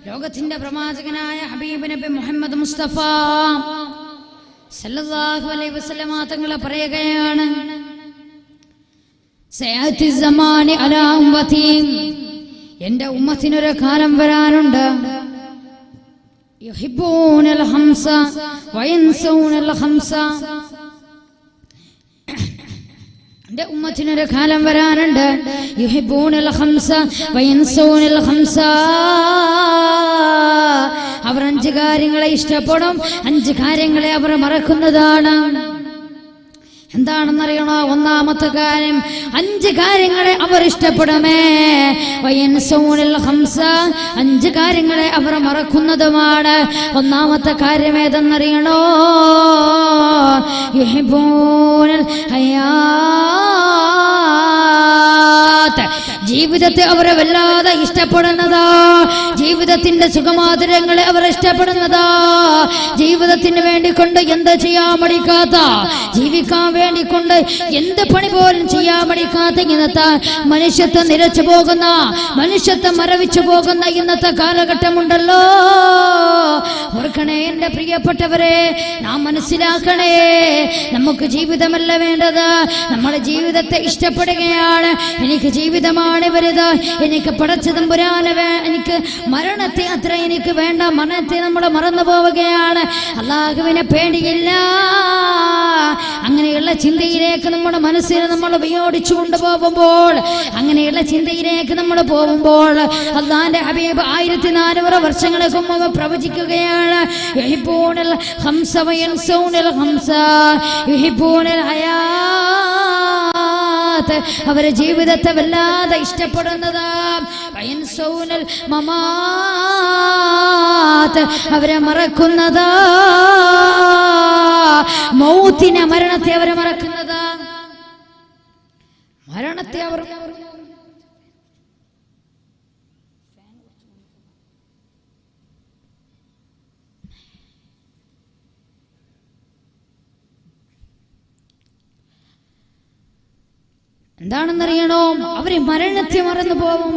ലോകത്തിന്റെ പ്രവാചകനായ ഹബീബ് നബി മുഹമ്മദ് മുസ്തഫ സല്ലല്ലാഹു അലൈഹി വസല്ലമ തങ്ങൾ പറയുകയാണ്, സയഅതി സമാനി അലാ ഉമ്മതി, എൻ്റെ ഉമ്മത്തിനൊരു കാലം വരാനുണ്ട്, യുഹിബ്ബൂനൽ ഹംസ വയൻസൂനൽ ഹംസ, എൻ്റെ ഉമ്മത്തിനൊരു കാലം വരാനുണ്ട്, യുഹിബ്ബൂനൽ ഹംസ വയൻസൂനൽ ഹംസ, അവർ 5 കാര്യങ്ങളെ ഇഷ്ടപ്പെടും, 5 കാര്യങ്ങളെ അവർ മറക്കുന്നതാണ്. എന്താണെന്നറിയണോ? ഒന്നാമത്തെ കാര്യം, 5 കാര്യങ്ങളെ അവർ ഇഷ്ടപ്പെടുമേ, വയൻസൂനൽ ഹംസ, 5 കാര്യങ്ങളെ അവർ മറക്കുന്നതുമാണ്. ഒന്നാമത്തെ കാര്യം ഏതെന്നറിയണോ? യുഹിബ്ബൂനൽ ഹയാത്ത്, ജീവിതത്തെ അവർ വല്ലാതെ ഇഷ്ടപ്പെടുന്നതാ, ജീവിതത്തിന്റെ സുഖമാധുരങ്ങളെ അവർ ഇഷ്ടപ്പെടുന്നതാ, ജീവിതത്തിന് വേണ്ടിക്കൊണ്ട് എന്ത് ചെയ്യാൻ മടിക്കാത്ത, ജീവിക്കാൻ വേണ്ടിക്കൊണ്ട് എന്ത് പണി പോലും ചെയ്യാൻ മടിക്കാത്ത ഇന്നത്തെ മനുഷ്യത്വം നിരച്ചു പോകുന്ന, മനുഷ്യത്വം മരവിച്ചു പോകുന്ന ഇന്നത്തെ കാലഘട്ടമുണ്ടല്ലോ. ഓർക്കണേ എൻ്റെ പ്രിയപ്പെട്ടവരെ, നാം മനസ്സിലാക്കണേ, നമുക്ക് ജീവിതമല്ല വേണ്ടത്, നമ്മുടെ ജീവിതത്തെ ഇഷ്ടപ്പെടുകയാണ്. എനിക്ക് ജീവിതമാണ് വലുത്, എനിക്ക് പടച്ച തമ്പുരാനെ, എനിക്ക് മരണം മരണത്തെ അത്ര എനിക്ക് വേണ്ട, മരണത്തെ നമ്മൾ മറന്നു പോവുകയാണ്. അള്ളാഹുവിനെ പേടിയില്ല. അങ്ങനെയുള്ള ചിന്തയിലേക്ക് നമ്മുടെ മനസ്സിനെ നമ്മൾ വിയോടിച്ചു കൊണ്ടുപോകുമ്പോൾ, അങ്ങനെയുള്ള ചിന്തയിലേക്ക് നമ്മൾ പോകുമ്പോൾ അള്ളാന്റെ ഹബീബ് 1400 വർഷങ്ങൾക്ക് മുമ്പ് പ്രവചിക്കുകയാണ്. അവരെ ജീവിതത്തെ വല്ലാതെ ഇഷ്ടപ്പെടുന്നതാ. അവരെ മറക്കുന്നതാ. മൗത്തിനെ, മരണത്തെ അവരെ മറക്കുന്നതാ. മരണത്തെ അവർ എന്താണെന്നറിയണോ? അവര് മരണത്തെ മറന്നു പോകും,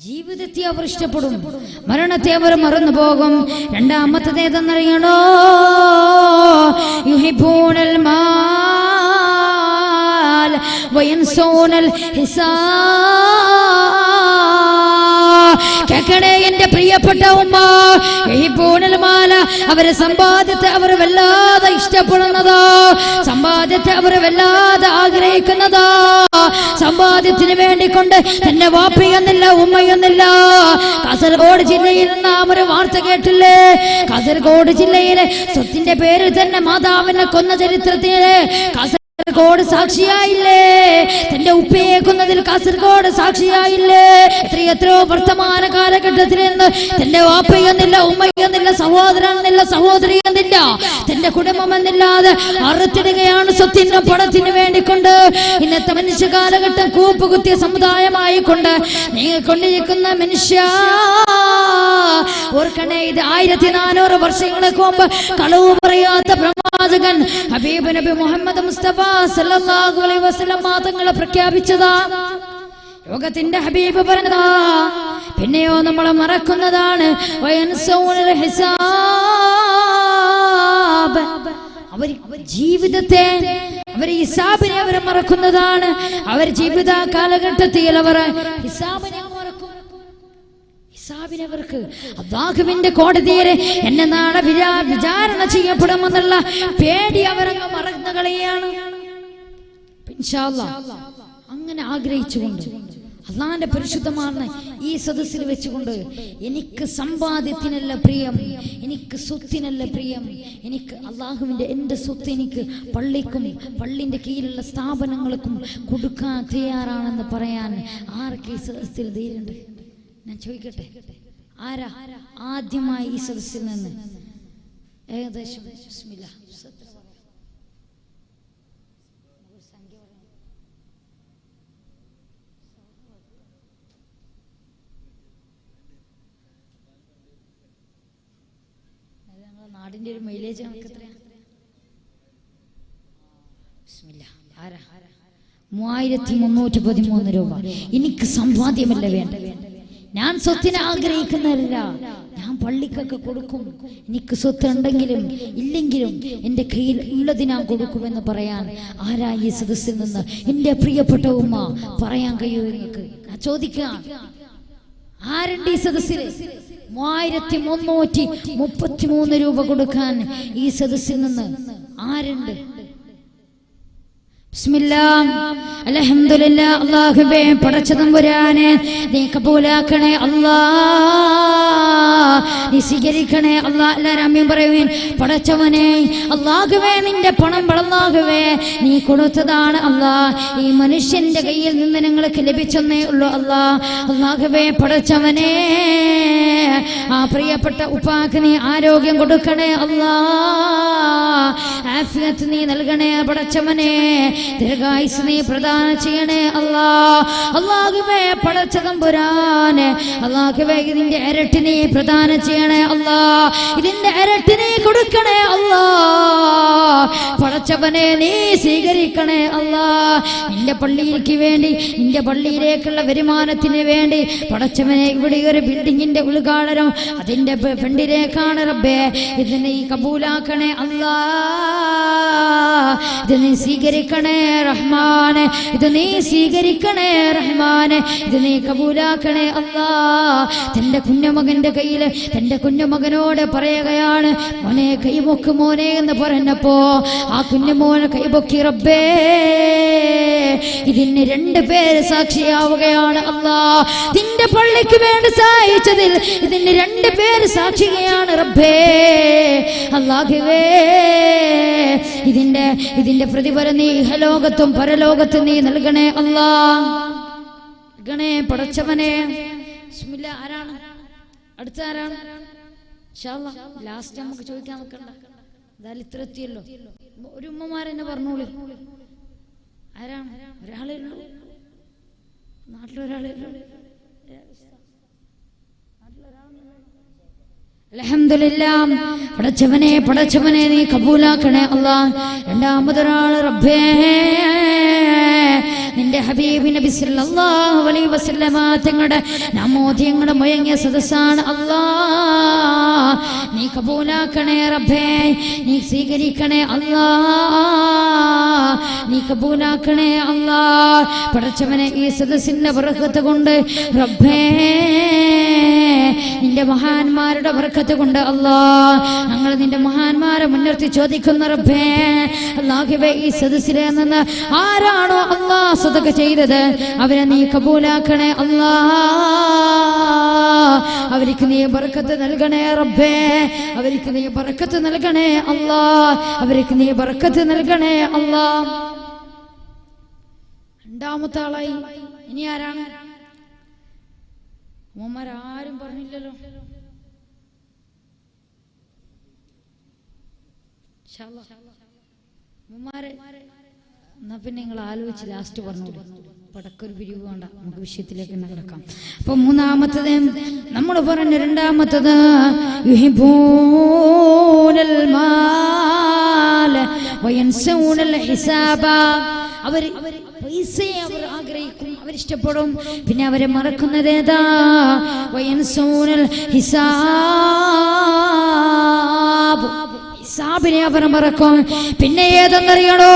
ജീവിതത്തെ അവർ ഇഷ്ടപ്പെടും, മരണത്തെ അവർ മറന്നു പോകും. രണ്ടാമത്തത് ഏതെന്നറിയണോ? യുഹിബൂനൽ മാൽ വയൻസൂനൽ ഹിസാബ്. കേൾക്കണേ എന്റെ പ്രിയപ്പെട്ട ഉമ്മ, യുഹിബൂനൽ മാല, അവരെ സമ്പാദ്യത്തെ അവർ വല്ലാതെ ഇഷ്ടപ്പെടുന്നതോ, സമ്പാദ്യത്തെ അവർ വല്ലാതെ ആഗ്രഹിക്കുന്നതോ. സമ്പാദ്യത്തിന് വേണ്ടിക്കൊണ്ട് തന്റെ വാപ്പയൊന്നില്ല ഉമ്മയൊന്നില്ല. കാസർഗോഡ് ജില്ലയിൽ നാം ഒരു വാർത്ത കേട്ടില്ലേ? കാസർഗോഡ് ജില്ലയിലെ സ്വത്തിന്റെ പേരിൽ തന്നെ മാതാവിനെ കൊന്ന ചരിത്രത്തിലെ കാസർഗോഡ് സാക്ഷിയായില്ലേ? തന്റെ ഉപ്പയെ കൊന്നതിൽ കാസർഗോഡ് സാക്ഷിയായില്ലേ? എത്രയോ വർത്തമാന കാലഘട്ടത്തിൽ നിന്ന് തന്റെ വാപ്പയൊന്നില്ല ഉമ്മയൊന്നില്ല സഹോദരനെന്നില്ല സഹോദരിയെന്നില്ല തന്റെ കുടുംബമെന്നില്ലാതെ അറുത്തിടുകയാണ് സ്വത്തിനും പണത്തിന് വേണ്ടിക്കൊണ്ട്. ഇന്നത്തെ മനുഷ്യ കാലഘട്ടം കൂപ്പുകുത്തിയ സമുദായമായി കൊണ്ട് നീങ്ങിക്കൊണ്ടിരിക്കുന്ന മനുഷ്യ ഓർക്കണേ, ഇത് 1400 വർഷങ്ങൾക്ക് മുമ്പ് കളവ് പറയാത്ത പ്രവാചകൻ ഹബീബ് നബി മുഹമ്മദ് മുസ്തഫ സല്ലല്ലാഹു അലൈഹി വസല്ലം തങ്ങളെ പ്രഖ്യാപിച്ചതാ. ലോകത്തിന്റെ ഹബീബ് പറഞ്ഞതാ. പിന്നെയോ നമ്മൾ മറക്കുന്നതാണ്. അവർ ജീവിതത്തെ, അവർ ഹിസാബിനെ അവർ മറക്കുന്നതാണ്. അവർ ജീവിത കാലഘട്ടത്തിൽ അവർ ഹിസാബിനെ മറക്കും. ഹിസാബിനവർക്ക് അല്ലാഹുവിന്റെ കോടതിയെ എന്നെ നാളെ വിചാരണ ചെയ്യപ്പെടുമെന്നുള്ള പേടി അവരങ്ങ് മറന്നു കളയാണ്. ഇൻഷാ അല്ലാഹ് അങ്ങനെ ആഗ്രഹിച്ചുകൊണ്ട് അള്ളാന്റെ പരിശുദ്ധമാണ് ഈ സദസ്സിൽ വെച്ചുകൊണ്ട് എനിക്ക് സമ്പാദ്യത്തിനല്ല പ്രിയം, എനിക്ക് സ്വത്തിനല്ല പ്രിയം, എനിക്ക് അള്ളാഹുവിന്റെ എന്റെ സ്വത്ത് എനിക്ക് പള്ളിക്കും പള്ളിന്റെ കീഴിലുള്ള സ്ഥാപനങ്ങൾക്കും കൊടുക്കാൻ തയ്യാറാണെന്ന് പറയാൻ ആർക്ക് ഈ സദസ്സിൽ ധൈര്യമുണ്ട്? ഞാൻ ചോദിക്കട്ടെ, ആരാ ആദ്യമായി ഈ സദസ്സിൽ നിന്ന് ഏകദേശം ബിസ്മില്ലാ നാടിന്റെ ഒരു മൈലേജ് നമുക്ക് എത്രയാ? 3313 രൂപ. എനിക്ക് സമ്പാദ്യമല്ല വേണ്ട, ഞാൻ സ്വത്തിനെ ആഗ്രഹിക്കുന്നതല്ല, ഞാൻ പള്ളിക്കൊക്കെ കൊടുക്കും. എനിക്ക് സ്വത്ത് ഉണ്ടെങ്കിലും ഇല്ലെങ്കിലും എന്റെ കയ്യിൽ ഉള്ളത് ഞാൻ കൊടുക്കുമെന്ന് പറയാൻ ആരാ ഈ സദസ്സിൽ നിന്ന് എന്റെ പ്രിയപ്പെട്ട ഉമ്മ പറയാൻ കഴിയുമോ നിങ്ങൾക്ക്? ഞാൻ ചോദിക്കാം, ആരുണ്ട് ഈ സദസ്സിൽ 3333 രൂപ കൊടുക്കാൻ ഈ സദസ്സിൽ നിന്ന് ആരുണ്ട്? ബിസ്മില്ലാഹ് അൽഹംദുലില്ലാഹ്. അല്ലാഹുവേ പടച്ചതമ്പുരാനെ നീ കബൂലാക്കണേ അല്ലാഹ്, നീ സ്വീകരിക്കണേ അല്ലാഹ്. എല്ലാവരും ആമീൻ പറയുവിൻ. പടച്ചവനെ അല്ലാഹുവേ നിന്റെ പണം അല്ലാഹുവേ നീ കൊടുത്തതാണ് അല്ലാഹ്, ഈ മനുഷ്യന്റെ കയ്യിൽ നിന്ന് ഞങ്ങൾക്ക് ലഭിച്ചെന്നേ ഉള്ളൂ അല്ലാഹ്. അല്ലാഹുവേ പടച്ചവനെ ആ പ്രിയപ്പെട്ട ഉപ്പാക്ക് നീ ആരോഗ്യം കൊടുക്കണേ അല്ലാഹ്, ആഫിയത്ത് നീ നൽകണേ പടച്ചവനെ, ദീർഘായുസ്സ് നീ പ്രദാനം ചെയ്യണേ അല്ലാഹ്. അല്ലാഹുവേ പടച്ചതമ്പുരാനെ അല്ലാഹുവേ ഇതിന്റെ ഇരട്ടി നീ പ്രദാനം ചെയ്യണേ അല്ലാഹ്, ഇതിന്റെ ഇരട്ടി നീ കൊടുക്കണേ അല്ലാഹ്. പടച്ചവനെ നീ സ്വീകരിക്കണേ അല്ലാഹ്. നിന്റെ പള്ളിയിലേക്ക് വേണ്ടി, നിന്റെ പള്ളിയിലേക്കുള്ള വരുമാനത്തിന് വേണ്ടി പടച്ചവനെ ഇവിടെ ഒരു ബിൽഡിങ്ങിന്റെ ഉദ്ഘാടനം അതിന്റെ ഫ്രണ്ടിലേക്കാണ് റബ്ബേ. ഇത് നീ കബൂലാക്കണേ അല്ലാ, ഇത് നീ സ്വീകരിക്കണേ റഹ്മാനെ, ഇത് നീ സ്വീകരിക്കണേ റഹ്മാനെ, ഇത് നീ കബൂലാക്കണേ അല്ലാ. തന്റെ കുഞ്ഞുമകന്റെ കയ്യിൽ തന്റെ കുഞ്ഞുമകനോട് പറയുകയാണ്, മോനെ കൈപൊക്ക് മോനെ എന്ന് പറഞ്ഞപ്പോ ആ കുഞ്ഞുമോനെ കൈപൊക്കി. റബ്ബേ, ഇതിന് 2 പേര് സാക്ഷിയാവുകയാണ് അല്ലാ. നിന്റെ പള്ളിക്ക് വേണ്ടി സഹായിച്ചതിൽ ഇതിന് 2 പേര് സാക്ഷികയാണ് റബ്ബേ. അല്ലാഹുവേ, ഇതിന്റെ പ്രതിഫലം നീ ഇഹലോകത്തും പരലോകത്തും നീ നൽകണേ അല്ലാ, നൽകണേ പടച്ചവനെ. ബിസ്മില്ലാ. ആരാണ് അടുത്ത? ആരാണ്? ഇൻഷാ അല്ലാഹ് ലാസ്റ്റ് നമുക്ക് ചോദിക്കാൻ നിൽക്കണ്ട, എന്തായാലും ഇത്ര എത്തിയല്ലോ. ഒരു ഉമ്മമാരെന്നെ പറഞ്ഞോളൂ. ആരാണ്? ഒരാളേ ഉള്ളൂ നാട്ടിലൊരാളേ ഉള്ളൂ. അൽഹംദുലില്ലാഹ്. പടച്ചവനെ നീ കബൂലാക്കണേ അല്ലാഹ്. രണ്ടാമതൊരാൾ റബ്ബേ, നിന്റെ ഹബീബ് നബി സല്ലല്ലാഹു അലൈഹി വസല്ലമ തങ്ങളുടെ നാമോദ്യങ്ങൾ മുഴങ്ങിയ സദസ്സാണ് അല്ലാഹ്. നീ കബൂലാക്കണേ റബ്ബേ, നീ സ്വീകരിക്കണേ അല്ലാഹ്, നീ കബൂലാക്കണേ അല്ലാഹ്. പടച്ചവനെ ഈ സദസ്സിന്റെ ബർക്കത്ത് കൊണ്ട് റബ്ബേ, നിന്റെ മഹാന്മാരുടെ ബർക്കത്ത് കൊണ്ട് അല്ലാഹ്, ഞങ്ങൾ നിന്റെ മഹാന്മാരെ മുൻനിർത്തി ചോദിക്കുന്ന റബ്ബേ, അല്ലാഹുവേ, ഈ സദസ്സിലെ നിന്ന് ആരാണോ അല്ലാഹ് സദഖ ചെയ്തത് അവരെ നീ കബൂലാക്കണേ അല്ലാഹ്. അവർക്ക് നീ ബർക്കത്ത് നൽകണേ റബ്ബേ, അവർക്ക് നീ ബർക്കത്ത് നൽകണേ അല്ലാഹ്, അവർക്ക് നീ ബർക്കത്ത് നൽകണേ അല്ലാഹ്. രണ്ടാമത്തെ ആളായി. ഇനി ആരാണ്? ഉമ്മമാരാരും പറഞ്ഞില്ലല്ലോ. ഉമ്മമാരെ എന്നാ പിന്നെ നിങ്ങൾ ആലോചിച്ച് ലാസ്റ്റ് പറഞ്ഞോളൂ. പടക്കൊരു പിരിവ് വേണ്ട, നമുക്ക് വിഷയത്തിലേക്ക് തന്നെ കിടക്കാം. അപ്പൊ മൂന്നാമത്തത് നമ്മൾ പറഞ്ഞ. രണ്ടാമത്തത് യുഹിബൂനൽ മാല വയൻസൂനൽ ഹിസാബ. അവർ പൈസയെ അവർ ആഗ്രഹിക്കും, അവരിഷ്ടപ്പെടും, പിന്നെ അവരെ മറക്കുന്നത് ഏതാ? വയൻസൂനൽ ഹിസാബ്. ഹിസാബിനെ അവർ മറക്കും. പിന്നെ ഏതെന്നറിയണോ?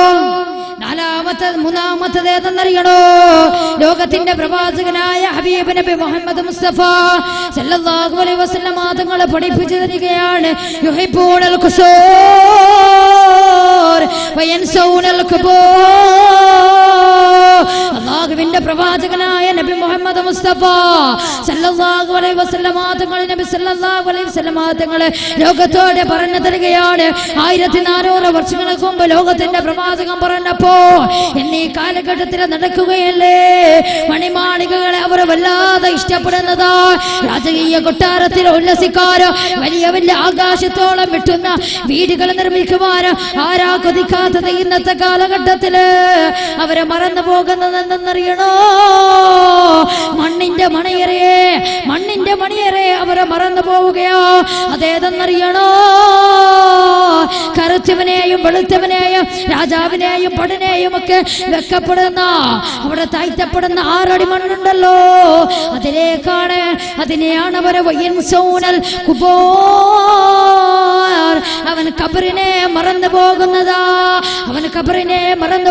മൂന്നാമത്തത് ഏതെന്നറിയണോ? ലോകത്തിന്റെ പ്രവാചകനായ ഹബീബ് നബി മുഹമ്മദ് മുസ്തഫ സല്ലല്ലാഹു അലൈഹി വസല്ലം തങ്ങളെ പഠിപ്പിച്ചു തരികയാണ്. യുഹിബ്ബൂനൽ ഖുസൂർ വയൻസൂനൽ ഖുബൂർ. അല്ലാഹുവിന്റെ പ്രവാചകനായ നബി മുഹമ്മദ് മുസ്തഫ സല്ലല്ലാഹു അലൈഹി വസല്ലം തങ്ങൾ നബി സല്ലല്ലാഹു അലൈഹി വസല്ലം തങ്ങളെ ലോകത്തോട് പറഞ്ഞു തരികയാണ്. 1400 വർഷങ്ങൾക്ക് മുമ്പ് ലോകത്തിന്റെ പ്രവാചകൻ പറഞ്ഞപ്പോ, എന്നീ കാലഘട്ടത്തിൽ നടക്കുകയല്ലേ മണിമാളികകളെ അവർ വല്ലാതെ ഇഷ്ടപ്പെടുന്നതാ. രാജകീയ കൊട്ടാരത്തിൽ ഉല്ലസിക്കാരോ വലിയ വലിയ ആകാശത്തോളം വെട്ടുന്ന വീടുകൾ നിർമ്മിക്കുവാനോ ആരാ കൊതിക്കാത്തത്? ഇന്നത്തെ കാലഘട്ടത്തില് അവരെ മറന്നു പോകുന്നത് എന്തെന്നറിയണോ? മണ്ണിന്റെ മണിയരെ അവരെ മറന്നു പോവുകയോ. അതേതെന്നറിയണോ? കറുത്തവനെയും വെളുത്തവനെയും രാജാവിനെയും പടനെയും ഒക്കെ വെക്കപ്പെടുന്ന, അവിടെ താഴ്ത്തപ്പെടുന്ന 6 അടി മണ്ണുണ്ടല്ലോ, അതിനെയാണ് അവരെ വയൻസൂനൽ ഖുബൂർ. അവൻ ഖബറിനെ മറന്നു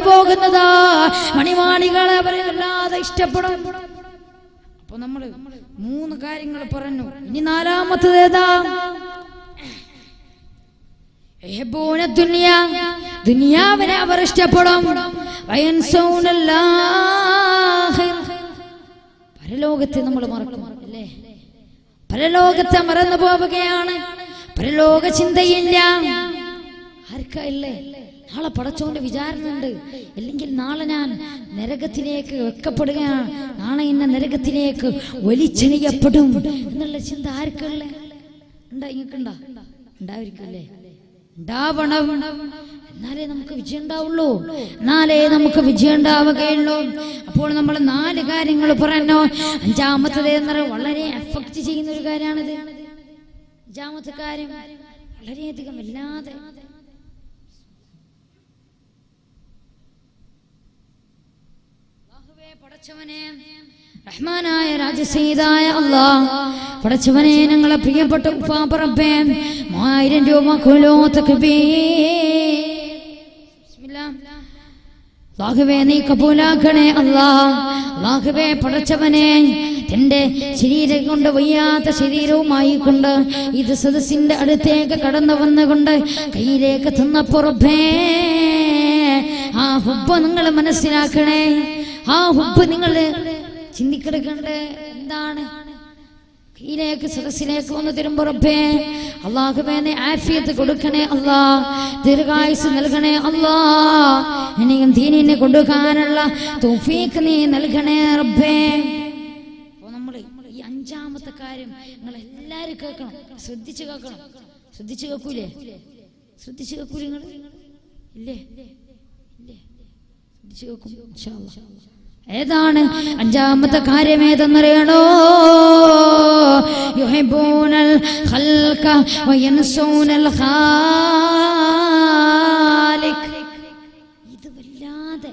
പോകുന്നതാ, മണിമാണികളെ അവരെ വല്ലാതെ ഇഷ്ടപ്പെടും. അപ്പൊ നമ്മള് 3 കാര്യങ്ങൾ പറഞ്ഞു. ഇനി 4മത്തത് ഏതാ? ദുനിയാവിനെ അവർ ഇഷ്ടപ്പെടും. പരലോകത്തെ നമ്മൾ മറക്കും അല്ലേ? പരലോകത്തെ മറന്നു പോവുകയാണ്. പരലോക ചിന്തയില്ല ആർക്കല്ലേ? നാളെ പടച്ചോന്റെ വിചാരണ ഉണ്ട്, അല്ലെങ്കിൽ നാളെ ഞാൻ നരകത്തിലേക്ക് വെക്കപ്പെടുകയാണ്, നാളെ ഇന്ന നരകത്തിലേക്ക് വലിച്ചെറിയപ്പെടും എന്നുള്ള ചിന്ത ആർക്കല്ലേ? ഉണ്ടായിരിക്കല്ലേ? ഉണ്ടാവണം, എന്നാലേ നമുക്ക് വിജയം ഉണ്ടാവുള്ളൂ, എന്നാലേ നമുക്ക് വിജയം ഉണ്ടാവുകയുള്ളൂ. അപ്പോൾ നമ്മൾ 4 കാര്യങ്ങൾ പറഞ്ഞു. 5മത്തത് എന്ന് വളരെ എഫക്ട് ചെയ്യുന്ന ഒരു കാര്യമാണിത്. 5മത്തെ കാര്യം വളരെയധികം വല്ലാതെ റഹ്മാനായ രാജസീതായ അല്ലാഹ് പടച്ചവനെ ഞങ്ങളെ പ്രിയപ്പെട്ട ഉപ്പാപ്പ റബ്ബേ 1000 രൂപ ഖുലൂ തക്ബീർ. ബിസ്മില്ലാഹ്. അല്ലാഹുവേ നീ കബൂലാക്കണേ അല്ലാഹുവേ പടച്ചവനെ എന്റെ ശരീരം കൊണ്ട് വയ്യാത്ത ശരീരവുമായി കൊണ്ട് ഇത് സദസ്സിന്റെ അടുത്തേക്ക് കടന്നു വന്നുകൊണ്ട് കയ്യിലേക്ക് തന്നപ്പോ റബ്ബേ ആ ഹുബ്ബ് നിങ്ങൾ മനസ്സിലാക്കണേ. ആ ഹുബ്ബ് നിങ്ങൾ ചിന്തിക്കെടുക്കണ്ടേ. എന്താണ് കയ്യിലേക്ക് സദസ്സിലേക്ക് വന്ന് തരുമ്പോ റബ്ബേ അല്ലാഹുവേ നീ ആഫിയത്ത് കൊടുക്കണേ ദീർഘായുസ് നൽകണേ ഇനിയും ദീനിനെ കൊടുക്കാനുള്ള തൗഫീഖ് നീ നൽകണേ റബ്ബേ. നമ്മൾ ഈ അഞ്ചാമത്തെ കാര്യം നിങ്ങൾ എല്ലാരും കേൾക്കണം, ശ്രദ്ധിച്ചു കേൾക്കണം. ശ്രദ്ധിച്ചു കേൾക്കൂലേ? ശ്രദ്ധിച്ചു കേൾക്കൂലേ നിങ്ങൾ? ഇല്ലേ? ശ്രദ്ധിച്ചു കേൾക്കും ഇൻഷാ അല്ലാഹ്. ഏതാണ് അഞ്ചാമത്തെ കാര്യം? ഏതെന്നറിയണോ? യുഹിബ്ബൂനൽ ഖൽഖ വയൻസൂനൽ ഖാലിഖ്. ഇത് വല്ലാതെ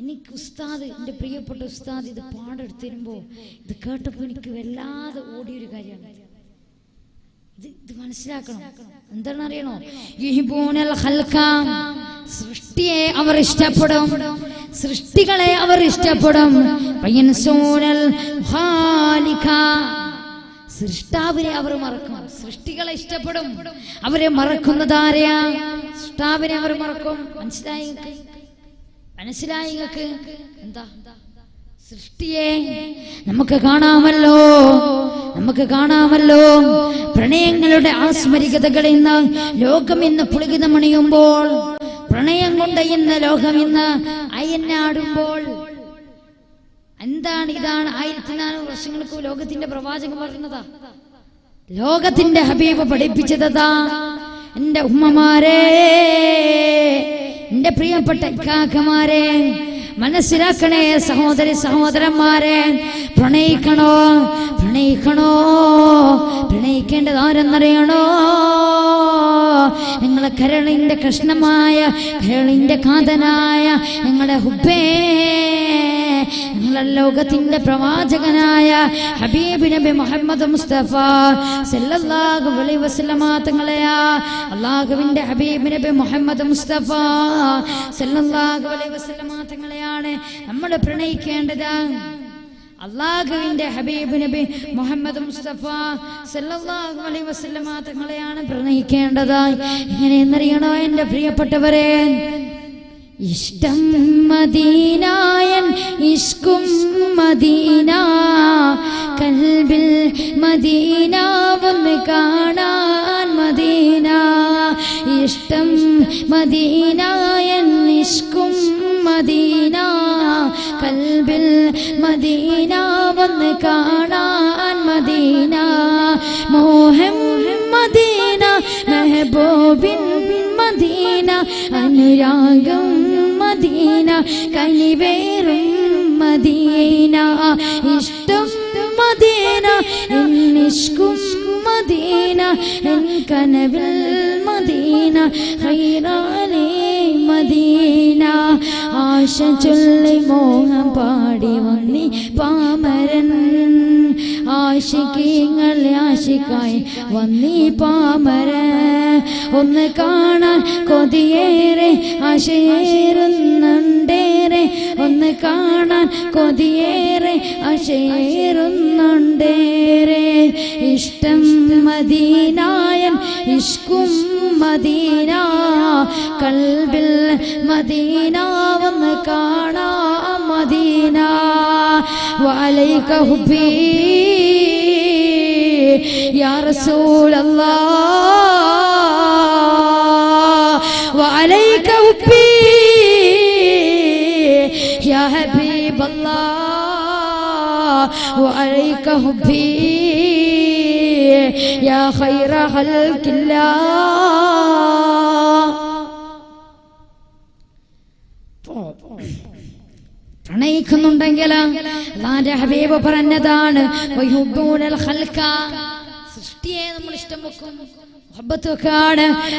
എനിക്ക് ഉസ്താദ്, എൻ്റെ പ്രിയപ്പെട്ട ഉസ്താദ് ഇത് പാടെടുത്ത് തരുമ്പോ ഇത് കേട്ടപ്പോൾ എനിക്ക് വല്ലാതെ ഓടിയൊരു കാര്യമാണ്. ഇത് മനസ്സിലാക്കണം. എന്താണെന്ന് അറിയണോ? യുഹിബ്ബൂനൽ ഖൽഖ, സൃഷ്ടിയെ അവർ ഇഷ്ടപ്പെടും, സൃഷ്ടികളെ അവർ ഇഷ്ടപ്പെടും. വയൻസൂനൽ ഖാലിഖ, സൃഷ്ടാവിനെ അവർ മറക്കും. സൃഷ്ടികളെ ഇഷ്ടപ്പെടും, അവരെ മറക്കുന്നതാരെയാ? സൃഷ്ടാവിനെ അവർ മറക്കും. മനസ്സിലായി? എന്താ സൃഷ്ടിയെ നമുക്ക് കാണാമല്ലോ. പ്രണയങ്ങളുടെ ആസ്മരികതകളിൽ നിന്ന് ലോകം ഇന്ന് പുളകിതമണിയുമ്പോൾ, പ്രണയം കൊണ്ട് ഇന്ന് ലോകം ഇന്ന് അയഞ്ഞാടുമ്പോൾ, എന്താണ് ഇതാണ് 1400 വർഷങ്ങൾക്ക് ലോകത്തിന്റെ പ്രവാചകൻ പറഞ്ഞതാ, ലോകത്തിന്റെ ഹബീബ് പഠിപ്പിച്ചതാ. എന്റെ ഉമ്മമാരെ, എന്റെ പ്രിയപ്പെട്ട ഇക്കാക്കമാരെ, മനസ്സിലാക്കണേ സഹോദരി സഹോദരന്മാരെ. പ്രണയിക്കേണ്ടത് ആരെന്നറിയണോ? നിങ്ങളെ കരളിന്റെ കഷ്ണമായ, കരളിന്റെ കാതനായ നിങ്ങളുടെ ഹുബ്ബേ, നിങ്ങളെ ലോകത്തിന്റെ പ്രവാചകനായ ഹബീബ് നബി മുഹമ്മദ് മുസ്തഫ സല്ലല്ലാഹു അലൈഹി വസല്ലമ തങ്ങളെയാ. അല്ലാഹുവിന്റെ ഹബീബ് നബി മുഹമ്മദ് മുസ്തഫ സല്ലല്ലാഹു അലൈഹി വസല്ലമ തങ്ങളെയാണ് നമ്മൾ പ്രണയിക്കേണ്ടത്. അല്ലാഹുവിന്റെ ഹബീബ് നബി മുഹമ്മദ് മുസ്തഫ സല്ലല്ലാഹു അലൈഹി വസല്ലമ തങ്ങളെയാണ് പ്രണയിക്കേണ്ടത്. എങ്ങനെയെന്നറിയണോ എൻ്റെ പ്രിയപ്പെട്ടവരെ? ഇഷ്ടം മദീനായൻ ഇഷ്കും മദീന, കൽബിൽ മദീന വന്ന് കാണാൻ മദീന. ഇഷ്ടം മദീനായൻ ഇഷ്കും മദീന, കൽബിൽ മദീന വന്ന് കാണാൻ മദീന. മോഹം മദീന, മെഹബൂബിൻ മദീന, അനുരാഗം മദീന, കനിവേറും മദീന. ഇഷ്ടം മദീന, ഇഷ്കും മദീന, എൻ കനവിൽ മദീന, ഖൈറാനേ മദീന. ആശ ചൊല്ലി മോഹം പാടി വന്നി പാമരൻ, ആശിക്കീങ്ങളെ ആശിക്കായി വന്നി പാമരൻ. ഒന്ന് കാണാൻ കൊതിയേറെ ആശയേറുന്നുണ്ടേറെ, ഒന്ന് കാണാൻ കൊതിയേറെ ആശയേറുന്നുണ്ടേറെ. ഇഷ്ടം മദീനായൻ ഇഷ്കും മദീന, കൽബിൽ മദീന വന്ന് കാണാം മദീന. വഅലൈക ഹുബ്ബി യാ റസൂലല്ലാഹ്, വഅലൈക ഹുബ്ബി യാ ഹബീബല്ലാഹ്, വഅലൈക ഹുബ്ബി യാ ഖൈറ ഖൽഖില്ലാഹ്. പ്രണയിക്കുന്നുണ്ടെങ്കിൽ അല്ലാഹുവിന്റെ ഹബീബ് പറഞ്ഞതാണ്, സൃഷ്ടിയെ നമ്മൾ ഇഷ്ടം വെക്കും.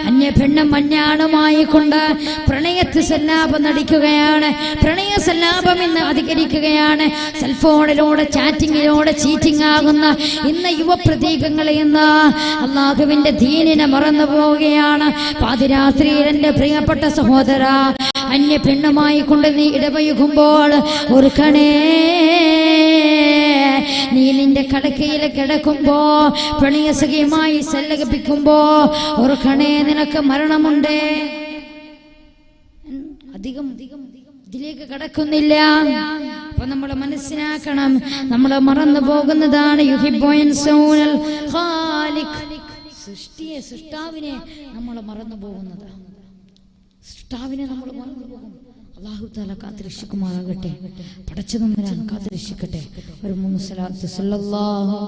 അന്യ പെണ്ണും മഞ്ഞാണുമായി കൊണ്ട് പ്രണയത്തിൽ സല്ലാപം നടിക്കുകയാണ്. പ്രണയ സല്ലാപം ഇന്ന് അധികരിക്കുകയാണ്. സെൽഫോണിലൂടെ ചാറ്റിങ്ങിലൂടെ ചീറ്റിംഗ് ആകുന്ന ഇന്ന് യുവപ്രതീകങ്ങളെ ഇന്ന് അള്ളാഹുവിന്റെ ദീനിനെ മറന്നു പോവുകയാണ്. പാതിരാത്രിയിൽ എന്റെ പ്രിയപ്പെട്ട സഹോദര, അന്യ പെണ്ണുമായി കൊണ്ട് നീ ഇടപഴകുമ്പോൾ ഓർക്കണേ, നീ നിന്റെ കടക്കയിൽ കിടക്കുമ്പോ പ്രണയസഖിയുമായി സല്ലപിക്കുമ്പോ ഓർക്കണേ, നിനക്ക് മരണമുണ്ട്. അധികം ഇതിലേക്ക് കടക്കുന്നില്ല. അപ്പൊ നമ്മൾ മനസ്സിലാക്കണം, നമ്മൾ മറന്നു പോകുന്നതാണ് സൃഷ്ടാവിനെ നമ്മൾ മറന്നു പോകുന്നത്. സൃഷ്ടാവിനെ നമ്മൾ മറന്നു പോകും. അല്ലാഹു തആല കാത്തുരക്ഷിക്കുമാറാകട്ടെ. പടച്ചതമ്പുരാൻ കാത്തുരക്ഷിക്കട്ടെ. ഒരു 3 സ്വലാത്ത് സല്ലല്ലാഹു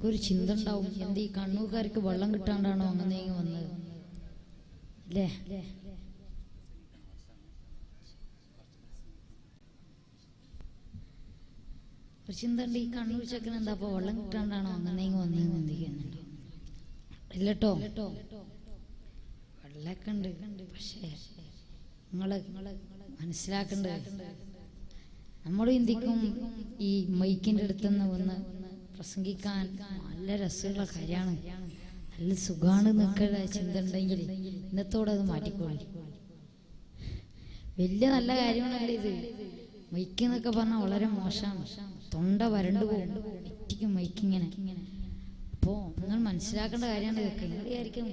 ഒരു ചിന്ത ഉണ്ടാവും, എന്ത് ഈ കണ്ണൂർക്കാർക്ക് വെള്ളം കിട്ടാണ്ടാണോ അങ്ങനെ വന്നത് അല്ലേ? ഒരു ചിന്ത ഉണ്ട്, ഈ കണ്ണൂർ ചെക്കൻ എന്താ അപ്പൊ വെള്ളം കിട്ടാണ്ടാണോ അങ്ങനെ വന്നേന്ന് ചിന്തിക്കുന്നുണ്ടോ? ഇല്ലട്ടോ, വെള്ളമൊക്കെ ഉണ്ട്. പക്ഷേ നിങ്ങള് മനസ്സിലാക്കേണ്ടത്, നമ്മൾ ചിന്തിക്കും ഈ മൈക്കിൻ്റെ അടുത്തുനിന്ന് വന്ന് പ്രസംഗിക്കാൻ നല്ല രസമുള്ള കാര്യമാണ്, നല്ല സുഖമാണ് നിൽക്കുന്ന ചിന്ത ഉണ്ടെങ്കിൽ ഇന്നത്തോടെ അത് മാറ്റിക്കോളി. വലിയ നല്ല കാര്യമാണല്ലേ ഇത്. മൈക്ക് എന്നൊക്കെ പറഞ്ഞാൽ വളരെ മോശമാണ്. തൊണ്ട വരണ്ടു പോകും ഒറ്റയ്ക്കും മൈക്കിങ്ങനെ. അപ്പോൾ നിങ്ങൾ മനസ്സിലാക്കേണ്ട കാര്യമാണ് ഇതൊക്കെ. നിങ്ങൾ വിചാരിക്കും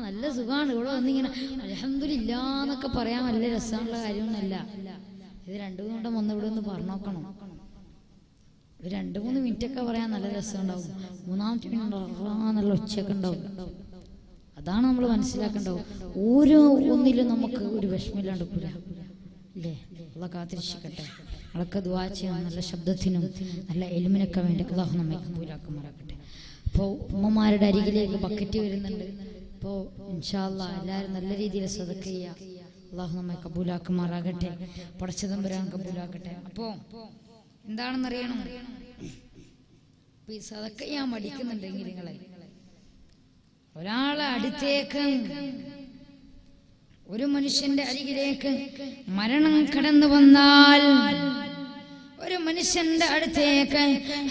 നല്ല സുഖമാണ് ഇവിടെ വന്നിങ്ങനെ അൽഹംദുലില്ലാ എന്നൊക്കെ പറയാൻ നല്ല രസമുള്ള കാര്യമൊന്നുമല്ല ഇത്. 2-3 വട്ടം വന്ന് ഇവിടെ ഒന്ന് പറഞ്ഞു നോക്കണം. ഒരു 2-3 മിനിറ്റൊക്കെ പറയാൻ നല്ല രസം ഉണ്ടാവും. 3-ാമത്തെ മിനിറ്റ് നല്ല ഒച്ചയൊക്കെ ഉണ്ടാവും. അതാണ് നമ്മൾ മനസ്സിലാക്കേണ്ടത്. ഓരോ ഒന്നിലും നമുക്ക് ഒരു വിഷമില്ലാണ്ട് പോരാ ഇല്ലേ? അള്ളാഹു കാത്തിരക്ഷിക്കട്ടെ. അതൊക്കെ ദുആ ചെയ്യണം. നല്ല ശബ്ദത്തിനും നല്ല എലിമിനൊക്കെ വേണ്ടി അള്ളാഹു നമ്മെ കബൂലാക്കുമാറാകട്ടെ. അപ്പോൾ ഉമ്മമാരുടെ അരികിലേക്ക് ബക്കറ്റ് വരുന്നുണ്ട്. അപ്പോൾ ഇൻഷാ അല്ലാഹ് എല്ലാവരും നല്ല രീതിയിൽ സദഖ ചെയ്യുക. അള്ളാഹു നമ്മെ കബൂലാക്കുമാറാകട്ടെ. പടച്ചതമ്പുരാൻ കബൂലാക്കട്ടെ. അപ്പോ എന്താണെന്നറിയണം, ഈ സദഖ ചെയ്യാൻ മടിക്കുന്നുണ്ടെങ്കിൽ നിങ്ങളെ ഒരാളെ അടുത്തേക്ക്, ഒരു മനുഷ്യന്റെ അരികിലേക്ക് മരണം കടന്നു വന്നാൽ, ഒരു മനുഷ്യന്റെ അടുത്തേക്ക്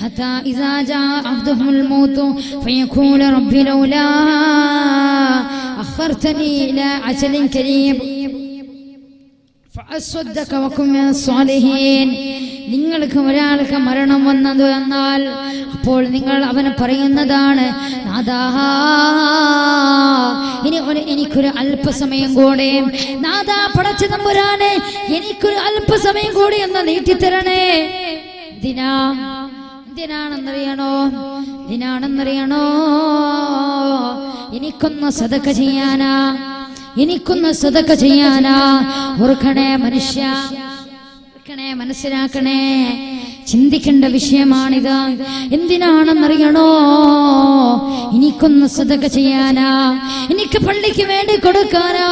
ഹത്താ ഇസാ ജാ അഹ്ദുഹുൽ മൗതു ഫയഖൂലു റബ്ബി ലൗലാ അഖർതനി ഇലാ അജലിൻ കരീം ഫഅസ്വദ്ദക വകും മിനസ് സ്വാലിഹീൻ. നിങ്ങൾക്ക് ഒരാൾക്ക് മരണം വന്നത് എന്നാൽ അപ്പോൾ നിങ്ങൾ അവന് പറയുന്നതാണ്, നാഥാ എനിക്കൊരു അല്പസമയം കൂടെ, നാഥാ പടച്ച തമ്പുരാനെ എനിക്കൊരു അല്പസമയം കൂടി എന്ന് നീട്ടിത്തരണേ. എന്തിനാണെന്നറിയണോ? എനിക്കൊന്ന് സദഖ ചെയ്യാനാ, എനിക്കൊന്ന് സദഖ ചെയ്യാനാ. ഓർക്കണേ മനുഷ്യ, മനസ്സിലാക്കണേ, ചിന്തിക്കേണ്ട വിഷയമാണിത്. എന്തിനാണെന്നറിയണോ? എനിക്കൊന്ന് സദഖ ചെയ്യാനാ, എനിക്ക് പള്ളിക്ക് വേണ്ടി കൊടുക്കാനാ,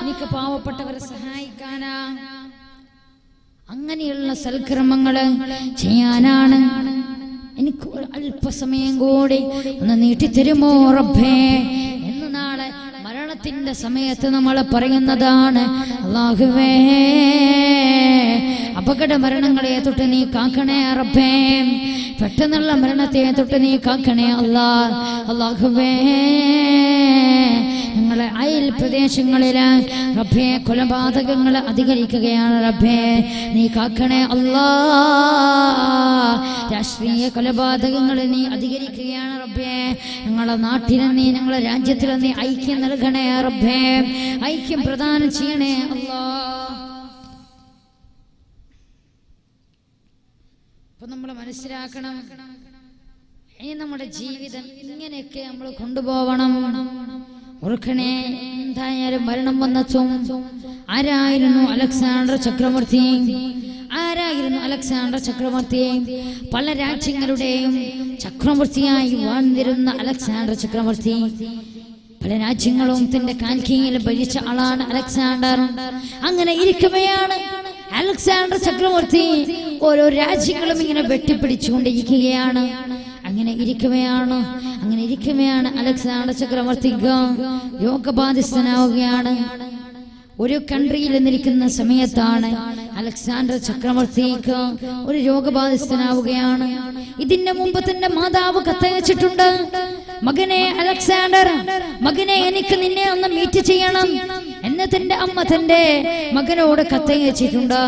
എനിക്ക് പാവപ്പെട്ടവരെ സഹായിക്കാനാ, അങ്ങനെയുള്ള സൽക്കർമ്മങ്ങള് ചെയ്യാനാണ്. എനിക്ക് അല്പസമയം കൂടി ഒന്ന് നീട്ടിത്തരുമോ റബ്ബേ എന്ന് നാളെ മരണത്തിന്റെ സമയത്ത് നമ്മൾ പറയുന്നതാണ്. അല്ലാഹുവേ, അപകട മരണങ്ങളെ തൊട്ട് നീ കാക്കണേ റബ്ബേ, പെട്ടെന്നുള്ള മരണത്തെ തൊട്ട് നീ കാക്കണേ അല്ലാഹുവേ. ഞങ്ങളെ അയൽ പ്രദേശങ്ങളില് റബ്ബേ കൊലപാതകങ്ങൾ അധികരിക്കുകയാണ് റബ്ബേ, നീ കാക്കണേ അല്ലാ. രാഷ്ട്രീയ കൊലപാതകങ്ങൾ നീ അധികരിക്കുകയാണ് റബ്ബേ. ഞങ്ങളെ നാട്ടിലെ നീ, ഞങ്ങളെ രാജ്യത്തിലെ നീ ഐക്യം നൽകണേ റബ്ബേ, ഐക്യം പ്രദാനം ചെയ്യണേ അല്ലാ. അപ്പൊ നമ്മൾ മനസ്സിലാക്കണം, ഇനി നമ്മുടെ ജീവിതം ഇങ്ങനെയൊക്കെ നമ്മൾ കൊണ്ടുപോകണം. ഓർക്കണേ, എന്തായാലും മരണം വന്നെത്തും. ആരായിരുന്നു അലക്സാണ്ടർ ചക്രവർത്തി? ആരായിരുന്നു അലക്സാണ്ടർ ചക്രവർത്തി? പല രാജ്യങ്ങളുടെയും ചക്രവർത്തിയായി വാഴ്ന്നിരുന്ന അലക്സാണ്ടർ ചക്രവർത്തി, പല രാജ്യങ്ങളും തന്റെ കാൽക്കീഴിൽ ഭരിച്ച ആളാണ് അലക്സാണ്ടർ. അങ്ങനെ ഇരിക്കുകയാണ് അലക്സാണ്ടർ ചക്രവർത്തി ഓരോ രാജ്യങ്ങളും ഇങ്ങനെ വെട്ടിപ്പിടിച്ചുകൊണ്ടിരിക്കുകയാണ്. അങ്ങനെ ഇരിക്കവെയാണ് അലക്സാണ്ടർ ചക്രവർത്തിക്ക് രോഗബാധിതനാവുകയാണ്. ഒരു കൺട്രിയിൽ നിന്നിരിക്കുന്ന സമയത്താണ് അലക്സാണ്ടർ ചക്രവർത്തിക്ക് ഒരു രോഗബാധിതനാവുകയാണ്. ഇതിന്റെ മുമ്പ് തന്റെ മാതാവ് കത്തയച്ചിട്ടുണ്ട്, മകനെ അലക്സാണ്ടർ, മകനെ എനിക്ക് നിന്നെ ഒന്ന് മീറ്റ് ചെയ്യണം എന്ന് തന്റെ അമ്മ തന്റെ മകനോട് കത്തയച്ചിട്ടുണ്ട്.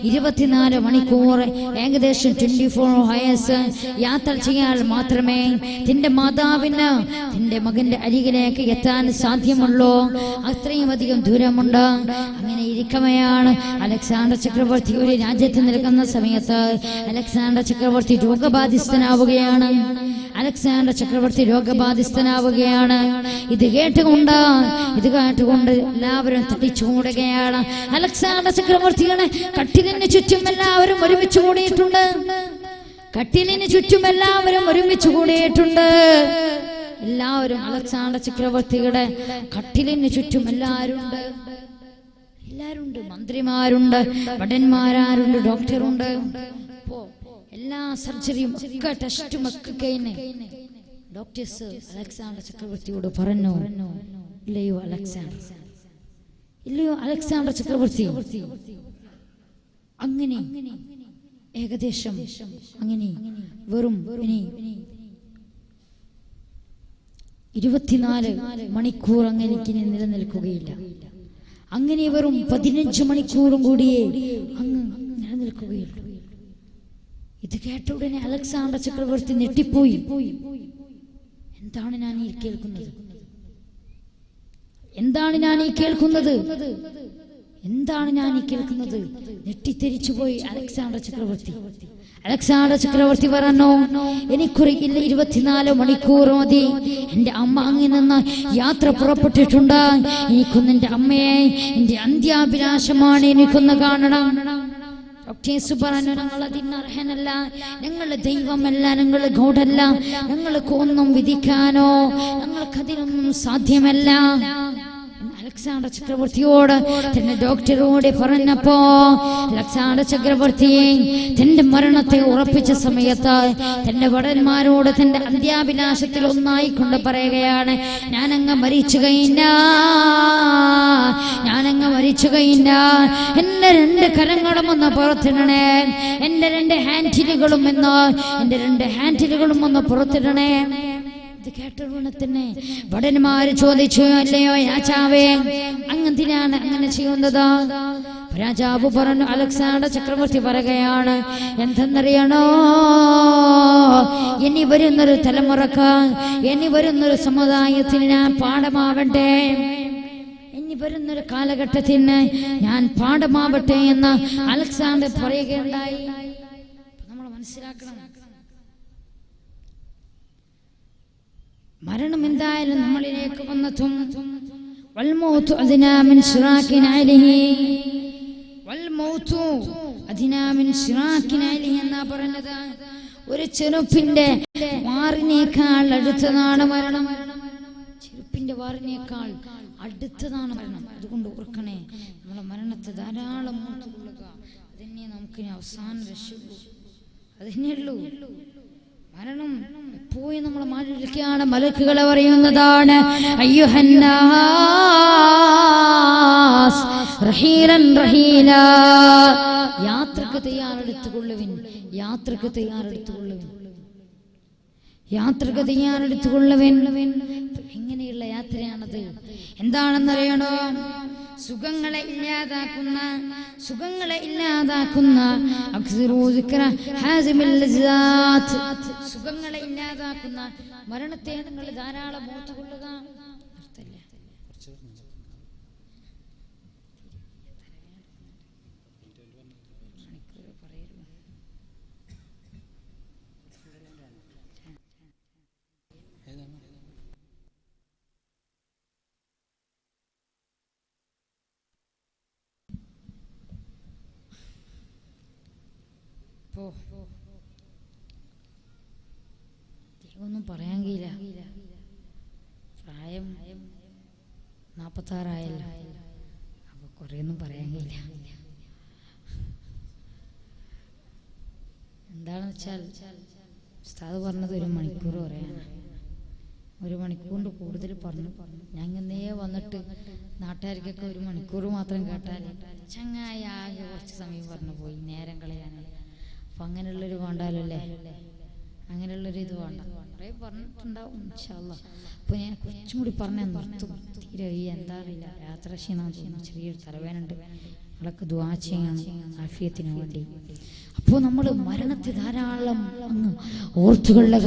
24 മണിക്കൂർ ഏകദേശം 24 ഹവേഴ്സ് യാത്ര ചെയ്യാൻ മാത്രമേ തന്റെ മാതാവിന് തന്റെ മകന്റെ അരികിലേക്ക് എത്താൻ സാധ്യമുള്ളൂ. അത്രയും അധികം ദൂരമുണ്ട്. അങ്ങനെ ഇരിക്കവെയാണ് അലക്സാണ്ടർ ചക്രവർത്തി ഒരു രാജ്യത്ത് നിൽക്കുന്ന സമയത്ത് അലക്സാണ്ടർ ചക്രവർത്തി രോഗബാധിതനാവുകയാണ്. ഇത് കേട്ടുകൊണ്ട് എല്ലാവരും തടിച്ചുകൂടുകയാണ്. അലക്സാണ്ടർ ചക്രവർത്തിയാണ് കട്ടിലിന് ചുറ്റും എല്ലാവരും ഒരുമിച്ച് കൂടിയിട്ടുണ്ട്. എല്ലാവരും അലക്സാണ്ടർ ചക്രവർത്തിയുടെ കട്ടിലിന് ചുറ്റും എല്ലാവരും ഉണ്ട്. മന്ത്രിമാരുണ്ട്, ഭടന്മാരുണ്ട്, ഡോക്ടറുണ്ട്. എല്ലാ സർജറിയും ഒക്കെ ടെസ്റ്റും ഒക്കെ കഴിഞ്ഞ് ഡോക്ടേഴ്സ് അലക്സാണ്ടർ ചക്രവർത്തിയോട് പറഞ്ഞു, ഇല്ലയോ അലക്സാണ്ടർ ചക്രവർത്തി, അങ്ങനെ ഏകദേശം അങ്ങനെ വെറും 24 മണിക്കൂർ അങ്ങനെ നിലനിൽക്കുകയില്ല. അങ്ങനെ വെറും 15 മണിക്കൂറും കൂടിയേ അങ്ങ് നിലനിൽക്കുകയുള്ളൂ. ഇത് കേട്ട ഉടനെ അലക്സാണ്ടർ ചക്രവർത്തി ഞെട്ടിപ്പോയി. എന്താണ് ഞാൻ ഈ കേൾക്കുന്നത്? ഞെട്ടിത്തെരിച്ചുപോയി അലക്സാണ്ടർ ചക്രവർത്തി പറഞ്ഞു, എനിക്കുറിയില്ല 24 മണിക്കൂർ മതി. എന്റെ അമ്മ അങ്ങിൽ നിന്ന് യാത്ര പുറപ്പെട്ടിട്ടുണ്ട്. എനിക്കൊന്ന് എന്റെ അമ്മയെ, എന്റെ അന്ത്യാഭിലാഷമാണ് എനിക്കൊന്ന് കാണണം. ഡോക്ടേഴ്സ് പറഞ്ഞു, ഞങ്ങൾ അതിന് അർഹനല്ല, ഞങ്ങൾ ദൈവമല്ല, ഞങ്ങൾ ഗോഡല്ല, ഞങ്ങൾക്ക് ഒന്നും വിധിക്കാനോ ഞങ്ങൾക്കതിനൊന്നും സാധ്യമല്ല. അലക്സാണ്ടർ ചക്രവർത്തിയോട് തന്റെ ഡോക്ടറോട് പറഞ്ഞപ്പോ അലക്സാണ്ടർ ചക്രവർത്തി തന്റെ മരണത്തെ ഉറപ്പിച്ച സമയത്ത് തന്റെ ഭടന്മാരോട് തന്റെ അന്ത്യാഭിലാഷത്തിൽ ഒന്നായിക്കൊണ്ട് പറയുകയാണ്, ഞാനങ്ങ് മരിച്ചു കഴിഞ്ഞാൽ എന്റെ 2 കരങ്ങളും ഒന്ന് പുറത്തിടണേ, എന്റെ 2 ഹാൻഡിലുകളും ഒന്ന് പുറത്തിടണേ. ഇത് കേട്ട തന്നെ ഭടന്മാര് ചോദിച്ചു, അല്ലയോ രാജാവേ, അങ്ങനെയാണ് അങ്ങനെ ചെയ്യുന്നത്? രാജാവ് പറഞ്ഞു, അലക്സാണ്ടർ ചക്രവർത്തി പറയുകയാണ്, എന്തെന്നറിയണോ, ഇനി വരുന്നൊരു തലമുറക്ക്, ഇനി വരുന്നൊരു സമുദായത്തിന് ഞാൻ പാഠമാവട്ടെ, ഇനി വരുന്നൊരു കാലഘട്ടത്തിന് ഞാൻ പാഠമാവട്ടെ എന്ന് അലക്സാണ്ടർ പറയുകയുണ്ടായി. നമ്മൾ മനസ്സിലാക്കണം, മരണം എന്തായാലും നമ്മളിലേക്ക് വന്നെത്തും. വൽമൗതു അദ്നാ മിൻ ശിറാകിൻ അലൈഹി, വൽമൗതു അദ്നാ മിൻ ശിറാകിൻ അലൈഹി എന്നാ പറഞ്ഞത്. ഒരു ചെരുപ്പിന്റെ വാറിനേക്കാൾ അടുത്തതാണ് മരണം. ചെരുപ്പിന്റെ വാറിനേക്കാൾ അടുത്തതാണ് മരണം. അതുകൊണ്ട് ഓർക്കണേ, നമ്മളെ മരണത്തെ ധാരാളം ഓർത്തുകൊള്ളുക. അതന്നെ നമുക്ക് അവസാന രക്ഷയുള്ളൂ, അതന്നെയുള്ളൂ. മരണം എപ്പോഴും നമ്മളെ മാറ്റിരിക്കുകയാണ്. മലക്കുകളെ പറയുന്നതാണ്, അയ്യുഹന്നാസ് റഹീലൻ റഹീലാ, യാത്രക്ക് തയ്യാറെടുത്തുകൊള്ളുവിൻ. യാത്രഗതി ഞാൻ എടുത്തുകൊള്ളവൻ. എങ്ങനെയുള്ള യാത്രയാണത്? എന്താണെന്നറിയണോ? സുഖങ്ങളെ ഇല്ലാതാക്കുന്ന സുഖങ്ങളെ ഇല്ലാതാക്കുന്ന മരണത്തെ നിങ്ങൾ ധാരാളം ഓർത്തുകൊള്ളുക. ഒന്നും പറയാൻ കഴിയില്ല. പ്രായം 46 അപ്പൊ കുറേയൊന്നും പറയാൻ കഴിയില്ല. എന്താണെന്ന് വെച്ചാൽ ഉസ്താദ് പറഞ്ഞത് 1 മണിക്കൂർ പറയാനാണ്. 1 മണിക്കൂറിൻ്റെ കൂടുതൽ പറഞ്ഞു. ഞങ്ങന്നേ വന്നിട്ട് നാട്ടുകാർക്കൊക്കെ 1 മണിക്കൂർ മാത്രം കേട്ടാൽ ചങ്ങായി ആകെ കുറച്ച് സമയം പറഞ്ഞു പോയി, നേരം കളയാനാണ്. അപ്പം അങ്ങനെയുള്ളൊരു വേണ്ടാലല്ലേ, അങ്ങനെയുള്ളൊരു ഇത് വേണ്ട. കുറേ പറഞ്ഞിട്ടുണ്ടാവും ഇൻഷാ അല്ലാഹ്. അപ്പോൾ ഞാൻ കുറച്ചും കൂടി പറഞ്ഞാൽ നിർത്തും. തീരെ എന്താ അറിയില്ല, യാത്ര ക്ഷീണം തോന്നുന്നു, ചെറിയൊരു തലവേനുണ്ട്. നമ്മളൊക്കെ ദുആ ചെയ്യണം ആഫിയത്തിന് വേണ്ടി. അപ്പോൾ നമ്മൾ മരണത്തെ ധാരാളം അങ്ങ് ഓർത്തുകൊള്ളുക.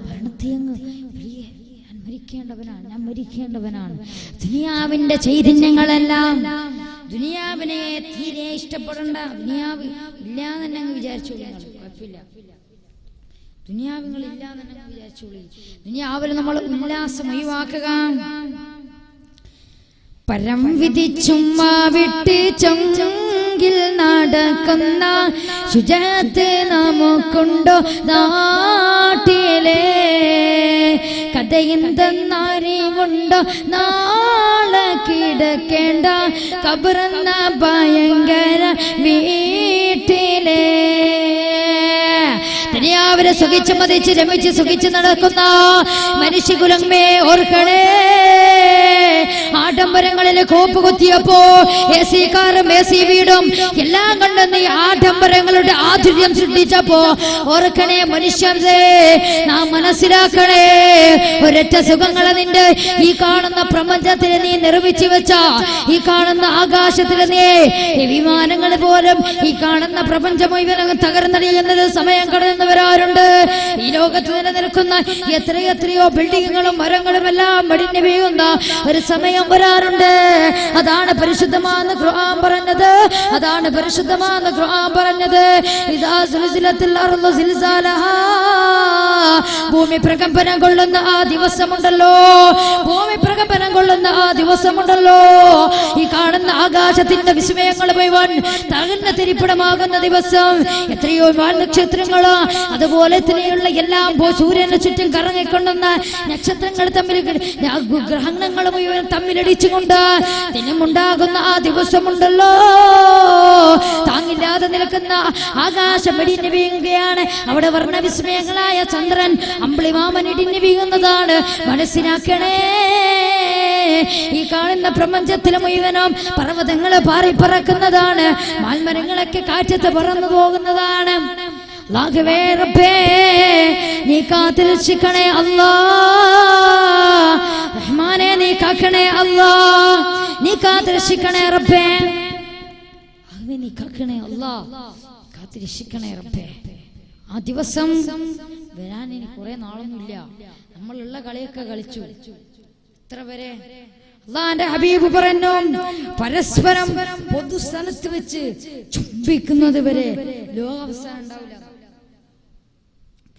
മരണത്തെ അങ്ങ് ഞാൻ മരിക്കേണ്ടവനാണ്. ദുനിയാവിന്റെ ചൈതന്യങ്ങളെല്ലാം ദുനിയാവിനെ തീരെ ഇഷ്ടപ്പെടണ്ട. ദുനിയാവ് ഇല്ലാന്ന് തന്നെ അങ്ങ് വിചാരിച്ചോളൂ, കുഴപ്പമില്ല. ദുനിയാവുകൾ ഇല്ലാന്ന് തന്നെ വിചാരിച്ചോളൂ. ദുനിയാവിൽ നമ്മൾ ഉല്ലാസം ഒഴിവാക്കുക. പരം വിധിച്ചുമ്മ വിട്ട് ചൊങ്കിൽ നടക്കുന്ന ശുചിത്വ നമുക്കുണ്ടോ നാട്ടിലെ? കഥയെന്തെന്നറിവുണ്ടോ നാളെ കിടക്കേണ്ട കബറെന്ന ഭയങ്കര വീട്ടിലെ? ദുനിയാവിനെ സുഖിച്ച് മതിച്ച് രമിച്ച് സുഖിച്ച് നടക്കുന്ന മനുഷ്യകുലമേ ഓർക്കണേ. ആഡംബരങ്ങളിൽ കോപ്പ് കുത്തിയപ്പോ AC കാറും AC വീടും എല്ലാം കണ്ട് നീ ആഡംബരങ്ങളുടെ ആധുര്യം സൃഷ്ടിച്ചപ്പോ ഓർക്കണേ മനുഷ്യരെ, നാം മനസ്സിലാക്കണേ, ഒരൊറ്റ സുഖങ്ങളെ നിന്റെ ഈ കാണുന്ന പ്രപഞ്ചത്തിൽ നീ നിർമ്മിച്ചു വെച്ച, ഈ കാണുന്ന ആകാശത്തിൽ നീ വിമാനങ്ങൾ പോലും ഈ കാണുന്ന പ്രപഞ്ചം മുഴുവൻ തകർന്നടിയുന്നത് സമയം കടന്നവരാരുണ്ട്. ഈ ലോകത്ത് നിലനിൽക്കുന്ന എത്രയോ ബിൽഡിങ്ങുകളും മരങ്ങളും എല്ലാം മടിഞ്ഞു വീഴുന്ന ഒരു സമയം വരാറുണ്ട്. അതാണ് പരിശുദ്ധമാണെന്ന് ഖുർആൻ പറഞ്ഞത്. അതാണ് പരിശുദ്ധമാണെന്ന് ഖുർആൻ പറഞ്ഞത്. ഇദാ സുൽസിലത്തിൽ അർളു സിൽസാലഹാ, ഭൂമി പ്രകമ്പനം കൊള്ളുന്ന ആ ദിവസമുണ്ടല്ലോ, ഭൂമി പ്രകമ്പനം കൊള്ളുന്ന ആ ദിവസമുണ്ടല്ലോ, ഈ കാണുന്ന ആകാശത്തിന്റെ വിസ്മയങ്ങൾ മുഴുവൻ തകർന്ന തിരിപ്പിടമാകുന്ന ദിവസം. എത്രയോ നക്ഷത്രങ്ങളോ അതുപോലെ തന്നെയുള്ള എല്ലാം സൂര്യന് ചുറ്റും കറങ്ങിക്കൊണ്ടുന്ന നക്ഷത്രങ്ങൾ തമ്മിൽ ഗ്രഹങ്ങൾ മുഴുവൻ തമ്മിലടിച്ചുകൊണ്ട് ദിനമുണ്ടാകുന്ന ആ ദിവസമുണ്ടല്ലോ, താങ്ങില്ലാതെ നിൽക്കുന്ന ആകാശം ഇടിഞ്ഞു വീഴുകയാണ്. അവിടെ വർണ്ണവിസ്മയങ്ങളായ ചന്ദ്രൻ അമ്പിളിമാമൻ ഇടിഞ്ഞു വീഴുന്നതാണ്. മനസ്സിലാക്കണേ, ഈ കാണുന്ന പ്രപഞ്ചത്തിൽ മുഴുവനും പർവ്വതങ്ങള് പാറിപ്പറക്കുന്നതാണ്, മാൽമരങ്ങളൊക്കെ കാറ്റത്ത് പറന്നു പോകുന്നതാണ്. ലാഘവേ റബ്ബേ, നീ കാത്തിരക്ഷിക്കണേ അല്ലാ. റഹ്മാനെ നീ കാക്കണേ അല്ലാ, നീ കാത്തിരക്ഷിക്കണേ റബ്ബേ. നീ കാക്കണേ അല്ലാ, കാത്തിരക്ഷിക്കണേ റബ്ബേ. ആ ദിവസം വരാൻ ഇനി കുറെ നാളൊന്നുമില്ല. നമ്മളുള്ള കളിയൊക്കെ കളിച്ചു ഇത്ര വരെ. അല്ലാഹുവിന്റെ ഹബീബ് പറഞ്ഞു, പരസ്പരം പൊതുസ്ഥലത്ത് വെച്ച് ചുംബിക്കുന്നത് വരെ ലോകാവസാനം ഉണ്ടാവില്ല.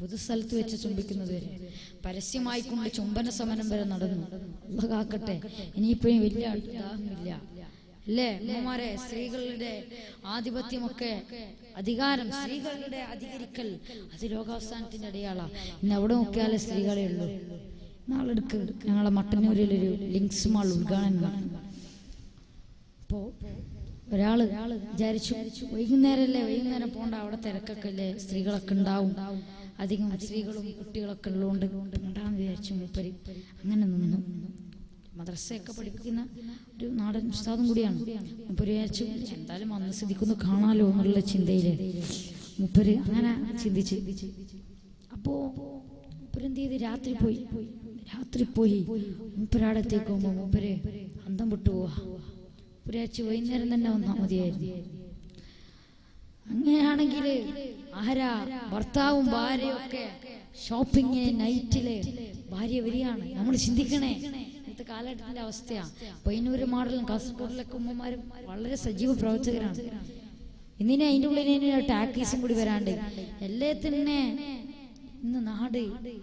പൊതുസ്ഥലത്ത് വെച്ച് ചുംബിക്കുന്നത് വരെ, പരസ്യമായി കൊണ്ട് ചുംബന സമരം വരെ നടന്നു. അല്ലാഹു കാക്കട്ടെ. ഇനിയിപ്പോഴും വലിയ ഇല്ല അല്ലേ അമ്മമാരെ? സ്ത്രീകളുടെ ആധിപത്യമൊക്കെ, അധികാരം, സ്ത്രീകളുടെ അധികരിക്കൽ, അത് ലോകാവസാനത്തിന്റെ അടയാളാണ്. ഇന്ന് അവിടെ നോക്കിയാലേ സ്ത്രീകളെ ഉള്ളൂ. നാളെടുക്ക് ഞങ്ങളെ മട്ടന്നൂരിലൊരു ലിങ്ക്സ് മാൾ ഉദ്ഘാടനം. അപ്പോ ഒരാള് വിചാരിച്ചു വൈകുന്നേരം പോണ്ട, അവിടെ തിരക്കൊക്കെ അല്ലേ, സ്ത്രീകളൊക്കെ ഉണ്ടാവും, അധികം സ്ത്രീകളും കുട്ടികളൊക്കെ ഉള്ളതുകൊണ്ട് ഉണ്ടാന്ന് വിചാരിച്ചു. മൂപ്പര് അങ്ങനെ നിന്നു. മദ്രസയൊക്കെ പഠിപ്പിക്കുന്ന ഒരു നാടൻ ഉസ്താദും കൂടിയാണ്. മൂപ്പര് വിചാരിച്ചു എന്തായാലും വന്ന് സ്ഥിതിക്കൊന്ന് കാണാലോ എന്നുള്ള ചിന്തയില് മൂപ്പര് അങ്ങനെ ചിന്തിച്ച്. അപ്പോ മൂപ്പരെന്ത് ചെയ്ത് രാത്രി പോയി മൂപ്പരാടത്തേക്ക് പോകുമ്പോ മൂപ്പര് അന്തം വിട്ടു പോവാ. മൂപ്പരാഴ്ച വൈകുന്നേരം തന്നെ വന്നാൽ മതിയായിരുന്നു. അങ്ങനെയാണെങ്കിൽ ആരാ ഭർത്താവും ഭാര്യയും ഒക്കെ ഷോപ്പിങ്ങിന് നൈറ്റില് ഭാര്യ വരികയാണ്. നമ്മൾ ചിന്തിക്കണേ, ഇന്നത്തെ കാലഘട്ടത്തിന്റെ അവസ്ഥയാണ്. പയ്യന്നൂർ മാടലും കാസർഗോഡിലൊക്കെ ഉമ്മമാരും വളരെ സജീവ പ്രവർത്തകരാണ്. ഇന്നിനെ അതിൻ്റെ ഉള്ളിൽ ടാക്കീസും കൂടി വരാണ്ട് എല്ലാത്തിനെ ഇന്ന് നാട്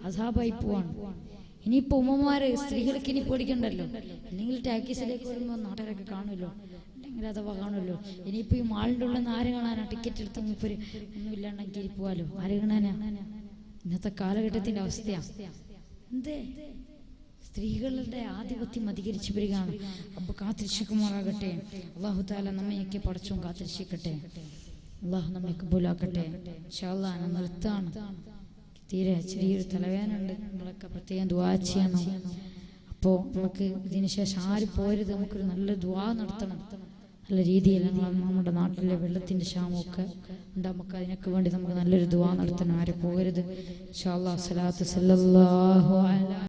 അസാബായി പോവാണ്. ഇനിയിപ്പോ ഉമ്മമാര് സ്ത്രീകൾക്ക് ഇനി പേടിക്കണ്ടല്ലോ. അല്ലെങ്കിൽ ടാക്കീസിലേക്ക് വരുമ്പോൾ നാട്ടുകാരൊക്കെ കാണുമല്ലോ, അല്ലെങ്കിൽ അഥവാ കാണുമല്ലോ. ഇനിയിപ്പോ ഈ മാളിൻ്റെ ഉള്ളിൽ നിന്ന് ആര് കാണാനാ? ടിക്കറ്റ് എടുത്ത് മൂപ്പര് ഒന്നും ഇല്ലാണ്ടെങ്കിൽ പോവാലോ. ആര് കാണാനാ? ഇന്നത്തെ കാലഘട്ടത്തിന്റെ അവസ്ഥയാണ്. എന്തേ സ്ത്രീകളുടെ ആധിപത്യം അധികരിച്ചു വരികയാണ്. അപ്പൊ കാത്തിരക്ഷിക്കുമാറാകട്ടെ. അള്ളാഹു താല നമ്മയൊക്കെ പടച്ചോൻ കാത്തിരക്ഷിക്കട്ടെ. അള്ളാഹു നമ്മെ കബൂലാക്കട്ടെ. ഇൻഷാ അല്ലാഹ് ഞാൻ നിർത്താണ്. തീരെ ചെറിയൊരു തലവേദനയുണ്ട്. നമ്മളൊക്കെ പ്രത്യേകം ദുആ ചെയ്യണം. അപ്പോൾ നമുക്ക് ഇതിന് ശേഷം ആര് പോരുത്, നമുക്കൊരു നല്ല ദുആ നടത്തണം. നല്ല രീതിയിൽ നമ്മുടെ നാട്ടിലെ വെള്ളത്തിന്റെ ക്ഷാമമൊക്കെ ഉണ്ട്. നമുക്ക് അതിനൊക്കെ വേണ്ടി നമുക്ക് നല്ലൊരു ദുആ നടത്തണം. ആര് പോകരുത്. ഇൻഷാ അല്ലാഹ്. സ്വലാത്തു സല്ലല്ലാഹു അലൈഹി